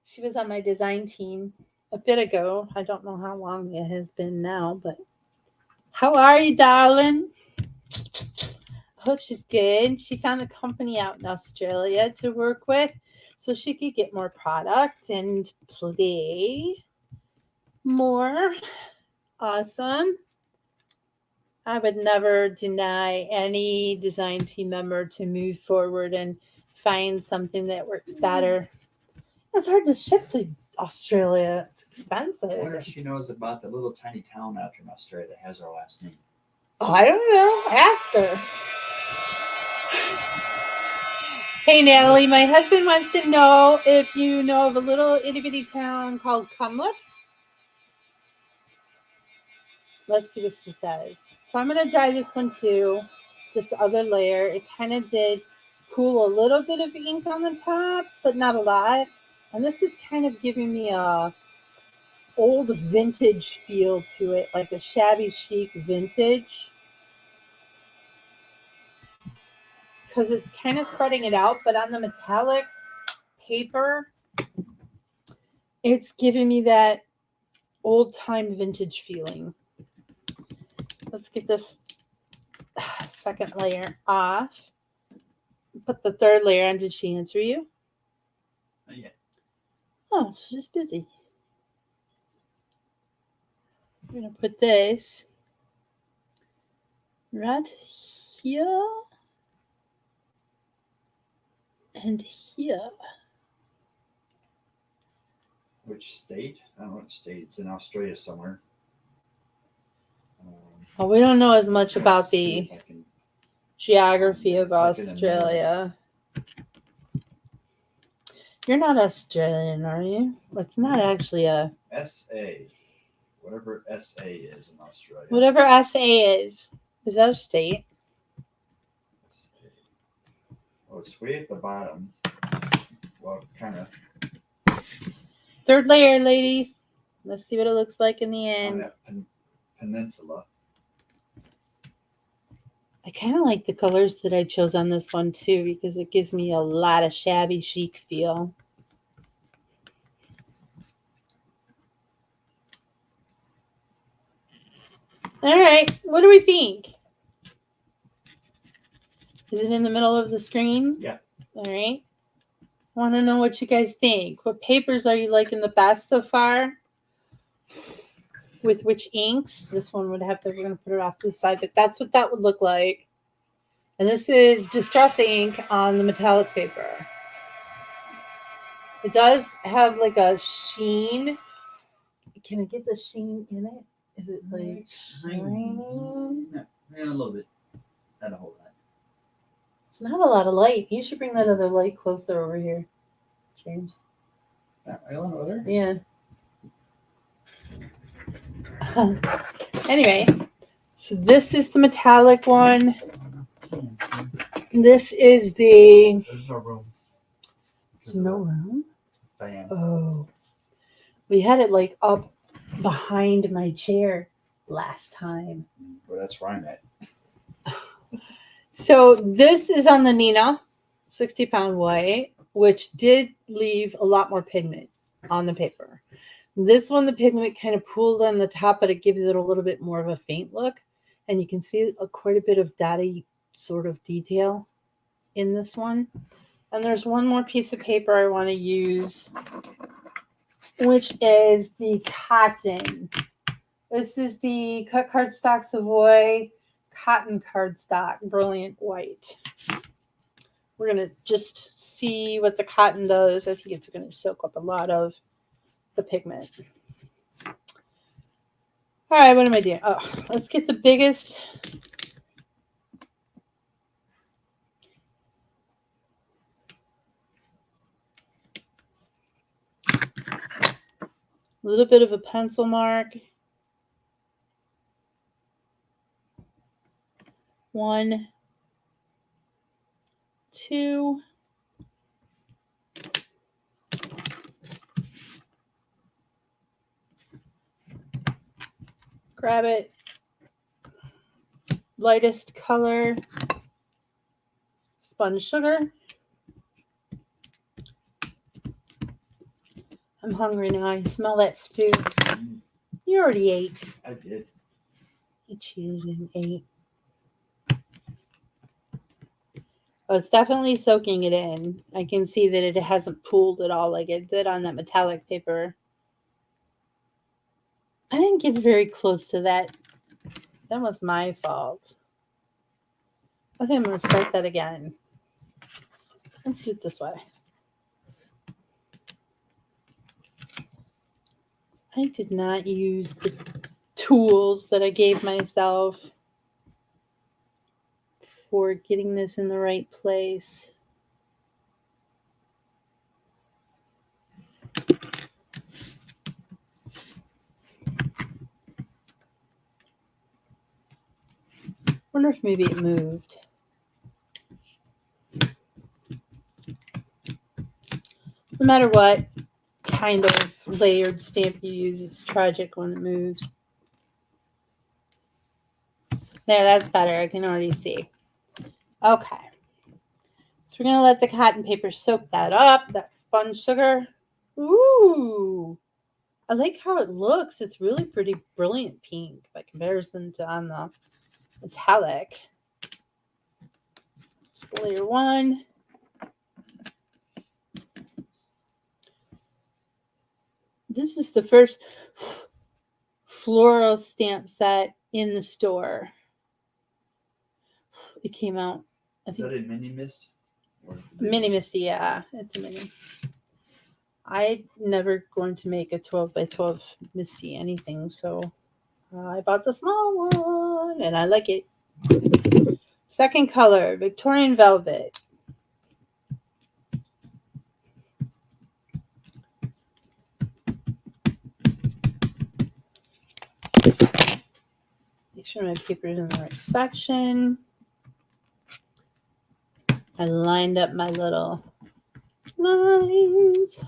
She was on my design team a bit ago. I don't know how long it has been now, but how are you, darling? I hope she's good. She found a company out in Australia to work with so she could get more product and play more. Awesome. I would never deny any design team member to move forward and find something that works better. It's hard to ship to Australia. It's expensive. I wonder if she knows about the little tiny town out here in Australia that has our last name. I don't know. Ask her. Hey, Natalie, my husband wants to know if you know of a little itty-bitty town called Cunliffe. Let's see what she says. So I'm going to dry this one too, this other layer. It kind of did cool a little bit of ink on the top, but not a lot. And this is kind of giving me a old vintage feel to it, like a shabby chic vintage. Because it's kind of spreading it out, but on the metallic paper, it's giving me that old-time vintage feeling. Let's get this second layer off. Put the third layer on. Did she answer you? Not yet. Oh, she's busy. I'm going to put this right here and here. Which state? I don't know what state. It's in Australia somewhere. Oh, we don't know as much about Let's see the if I can- geography of It's like in the Australia. You're not Australian, are you? It's not actually a... SA. Whatever SA is in Australia. Whatever SA is. Is that a state? SA. Oh, it's way at the bottom. Well, kind of. Third layer, ladies. Let's see what it looks like in the On end. that peninsula. I kind of like the colors that I chose on this one too because it gives me a lot of shabby chic feel. All right, what do we think? Is it in the middle of the screen? Yeah. All right. I want to know what you guys think. What papers are you liking the best so far? With which inks? This one would have to, we're going to put it off to the side, but that's what that would look like. And this is distress ink on the metallic paper. It does have like a sheen. Can I get the sheen in it? Is it like shiny? Yeah, a little bit. Not a whole lot. It's not a lot of light. You should bring that other light closer over here, James. That one over there? Yeah. Anyway, so this is the metallic one. This is the... There's no room. There's no room? Fan. Oh. We had it like up behind my chair last time. Well, that's where I'm at. So this is on the Nina 60-pound white, which did leave a lot more pigment on the paper. This one, the pigment kind of pooled on the top, but it gives it a little bit more of a faint look. And you can see quite a bit of dotty sort of detail in this one. And there's one more piece of paper I want to use, which is the cotton. This is the Cut Cardstock Savoy Cotton Cardstock Brilliant White. We're going to just see what the cotton does. I think it's going to soak up a lot of the pigment. All right, what am I doing? Oh, let's get the biggest. A little bit of a pencil mark. 1, 2. Grab it. Lightest color. Sponge sugar. I'm hungry now. I smell that stew. You already ate. I did. You choose and ate. Oh, it's definitely soaking it in. I can see that it hasn't pooled at all like it did on that metallic paper. I didn't get very close to that. That was my fault. I think I'm going to start that again. Let's do it this way. I did not use the tools that I gave myself for getting this in the right place. Wonder if maybe it moved. No matter what kind of layered stamp you use, it's tragic when it moves. There, that's better. I can already see. Okay. So we're going to let the cotton paper soak that up, that sponge sugar. Ooh. I like how it looks. It's really pretty brilliant pink by comparison to on the metallic. So layer 1. This is the first floral stamp set in the store. It came out. Is that a mini mist? Mini Misty, yeah. It's a mini. I'm never going to make a 12 by 12 Misty anything, so I bought the small one, and I like it. Second color, Victorian Velvet. Make sure my paper is in the right section. I lined up my little lines.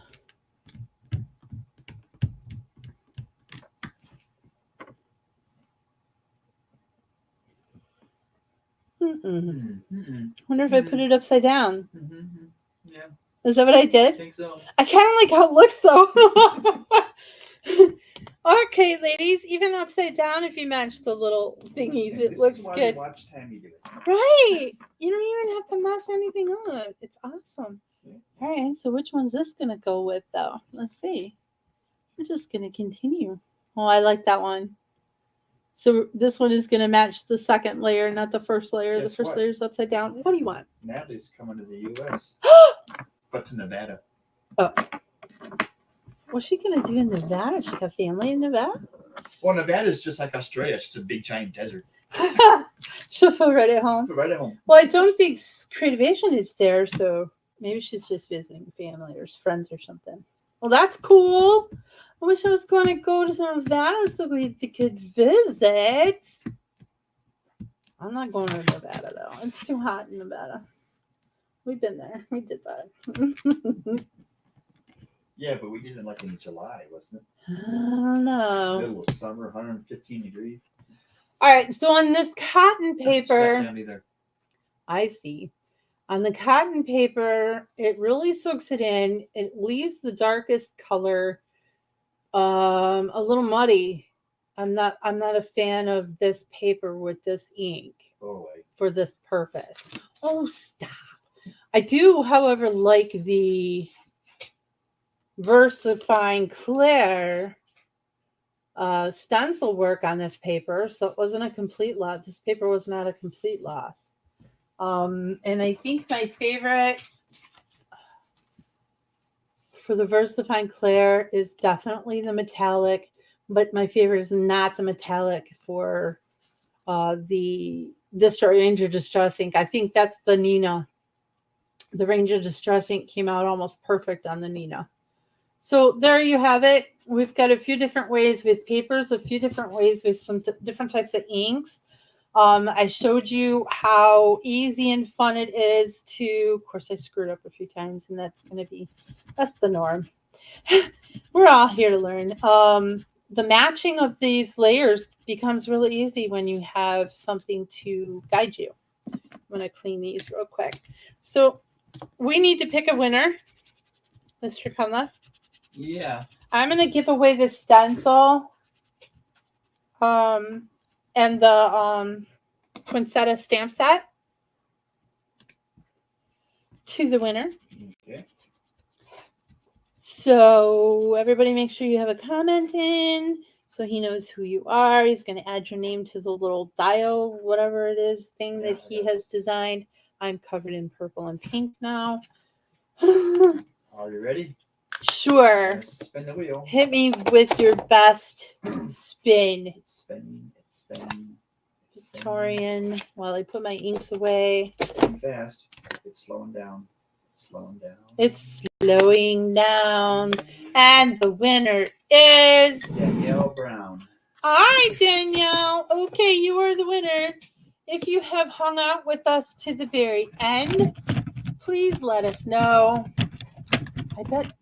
Wonder if I put it upside down. Yeah. Is that what I did? I think so. I kind of like how it looks though. Okay, ladies, even upside down, if you match the little thingies, it looks good. Watch Tammy do it. Right. You don't even have to mess anything up. It's awesome. All right, so which one's this going to go with, though? Let's see. We're just going to continue. Oh, I like that one. So this one is going to match the second layer, not the first layer. Guess the first what? layer is upside down. What do you want? Natalie's coming to the U.S. but to Nevada. Oh. What's she going to do in Nevada? She have family in Nevada? Well, Nevada's just like Australia. It's just a big, giant desert. She'll feel right at home. Right at home. Well, I don't think Creativation is there, so maybe she's just visiting family or friends or something. Well, that's cool. I wish I was going to go to Nevada so we could visit. I'm not going to Nevada, though. It's too hot in Nevada. We've been there. We did that. Yeah, but we did it like in July, wasn't it? I don't know. Middle of summer, 115 degrees. All right, so on this cotton paper, Down either. I see. On the cotton paper, it really soaks it in. It leaves the darkest color A little muddy. I'm not a fan of this paper with this ink Go away. for this purpose. Oh, stop. I do, however, like the VersaFine Clear stencil work on this paper, so it wasn't a complete loss. This paper was not a complete loss. And I think my favorite for the VersaFine Clear is definitely the metallic, but my favorite is not the metallic for the Ranger Distress Ink. I think that's the Nina. The Ranger Distress Ink came out almost perfect on the Nina. So there you have it. We've got a few different ways with papers, a few different ways with some different types of inks. I showed you how easy and fun it is to, of course, I screwed up a few times, and that's the norm. We're all here to learn. The matching of these layers becomes really easy when you have something to guide you. I'm going to clean these real quick. So we need to pick a winner, Mr. Kunla. Yeah. I'm going to give away the stencil and the poinsettia stamp set to the winner. Okay. So everybody make sure you have a comment in so he knows who you are. He's going to add your name to the little dial, whatever it is, thing that he has designed. I'm covered in purple and pink now. Are you ready? Sure. Let's spin the wheel. Hit me with your best spin. It's spinning. It's spinning. It's spinning. Victorian, while I put my inks away. Going fast. It's slowing down. It's slowing down. It's slowing down. And the winner is Danielle Brown. Hi, Danielle. Okay, you are the winner. If you have hung out with us to the very end, please let us know. I bet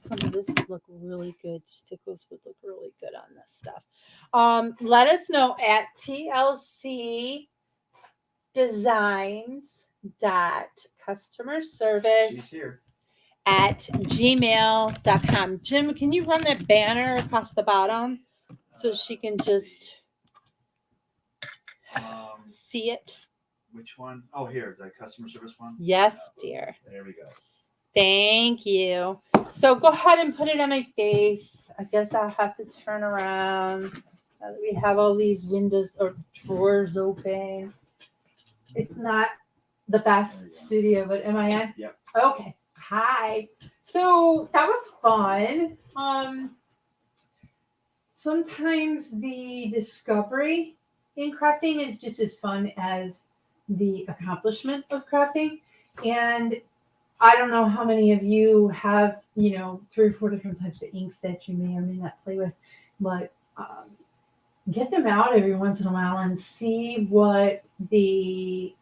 some of this would look really good. Stickles would look really good on this stuff. Let us know at TLCDesigns.customerservice@gmail.com. Jim, can you run that banner across the bottom so she can just see it? Which one? Oh, here, the customer service one? Yes, dear. There we go. Thank you. So go ahead and put it on my face. I guess I'll have to turn around now that we have all these windows or drawers open. It's not the best studio, but am I in? Yep. Okay. Hi. So that was fun. Sometimes the discovery in crafting is just as fun as the accomplishment of crafting. And I don't know how many of you have, 3 or 4 different types of inks that you may or may not play with, but get them out every once in a while and see what the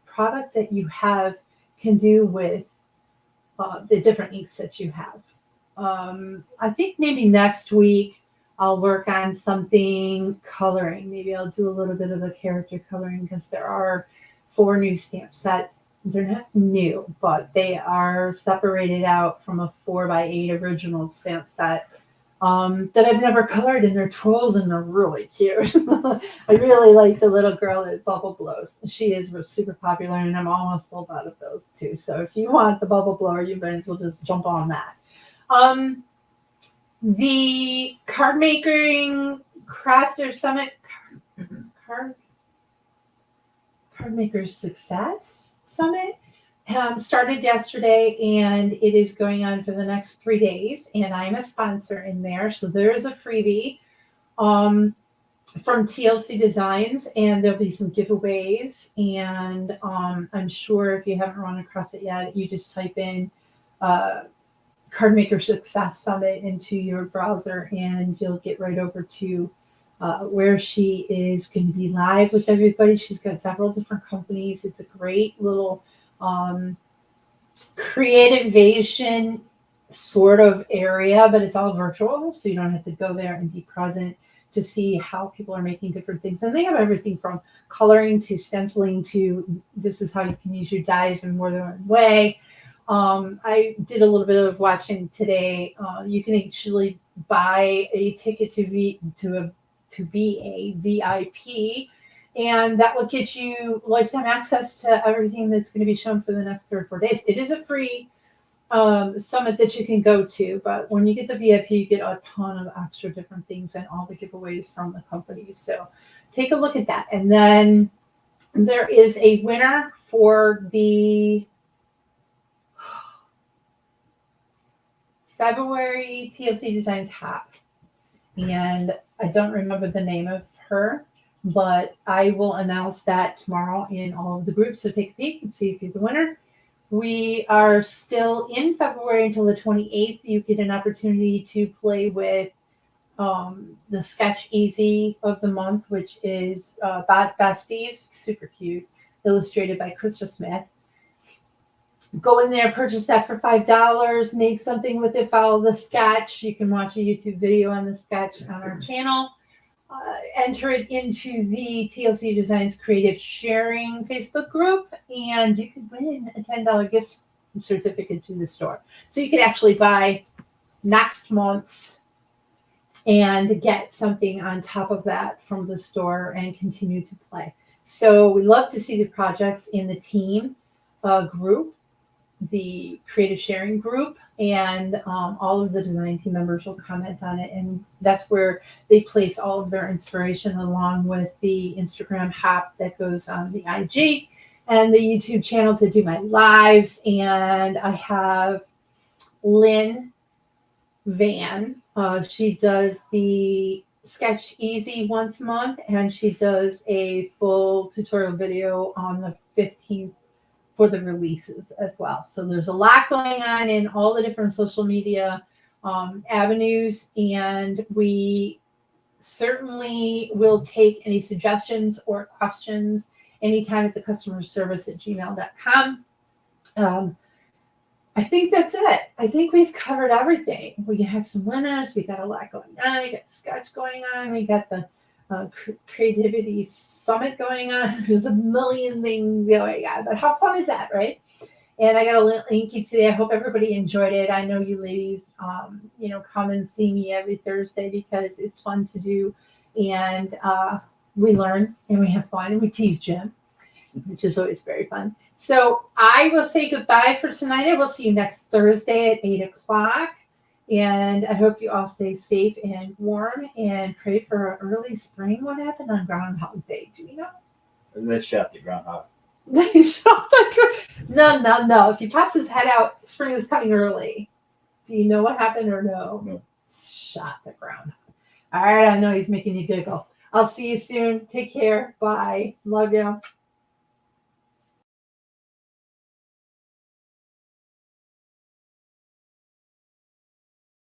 product that you have can do with the different inks that you have. I think maybe next week I'll work on something coloring. Maybe I'll do a little bit of a character coloring because there are 4 new stamp sets. They're not new, but they are separated out from a 4x8 original stamp set that I've never colored, and they're trolls and they're really cute. I really like the little girl that bubble blows. She is super popular, and I'm almost sold out of those too. So if you want the bubble blower, you might as well just jump on that. The card making crafter summit card makers success summit started yesterday, and it is going on for the next 3 days, and I'm a sponsor in there, so there is a freebie from TLC Designs, and there'll be some giveaways, and I'm sure if you haven't run across it yet, you just type in Card Maker Success Summit into your browser, and you'll get right over to where she is going to be live with everybody. She's got several different companies. It's a great little creativation sort of area, but it's all virtual, so you don't have to go there and be present to see how people are making different things. And they have everything from coloring to stenciling to this is how you can use your dyes in more than one way. I did a little bit of watching today. You can actually buy a ticket to be a VIP, and that will get you lifetime access to everything that's going to be shown for the next 3 or 4 days. It is a free summit that you can go to, but when you get the VIP, you get a ton of extra different things and all the giveaways from the company. So take a look at that. And then there is a winner for the February TLC Designs hat. And I don't remember the name of her, but I will announce that tomorrow in all of the groups. So take a peek and see if you're the winner. We are still in February until the 28th. You get an opportunity to play with the Sketch Easy of the month, which is Besties, super cute, illustrated by Krista Smith. Go in there, purchase that for $5, make something with it, follow the sketch. You can watch a YouTube video on the sketch on our channel. Enter it into the TLC Designs Creative Sharing Facebook group, and you could win a $10 gift certificate to the store. So you could actually buy next month's and get something on top of that from the store and continue to play. So we love to see the projects in the team group, the creative sharing group, and all of the design team members will comment on it, and that's where they place all of their inspiration along with the Instagram hop that goes on the IG and the YouTube channels that do my lives. And I have Lynn Van. She does the Sketch Easy once a month, and she does a full tutorial video on the 15th for the releases as well. So there's a lot going on in all the different social media avenues, and we certainly will take any suggestions or questions anytime at the customer service at gmail.com. I think that's it. I think we've covered everything. We had some winners. We got a lot going on. We got the sketch going on. We got the creativity summit going on. There's a million things going on, but how fun is that, right? And I got a little inky today. I hope everybody enjoyed it. I know you ladies, come and see me every Thursday because it's fun to do, and we learn and we have fun and we tease Jim, which is always very fun. So I will say goodbye for tonight. I will see you next Thursday at 8:00. And I hope you all stay safe and warm and pray for an early spring. What happened on Groundhog Day? Do you know? Let's shot the groundhog. No. If he pops his head out, spring is coming early. Do you know what happened or no? No. Shot the groundhog. All right, I know he's making you giggle. I'll see you soon. Take care. Bye. Love you.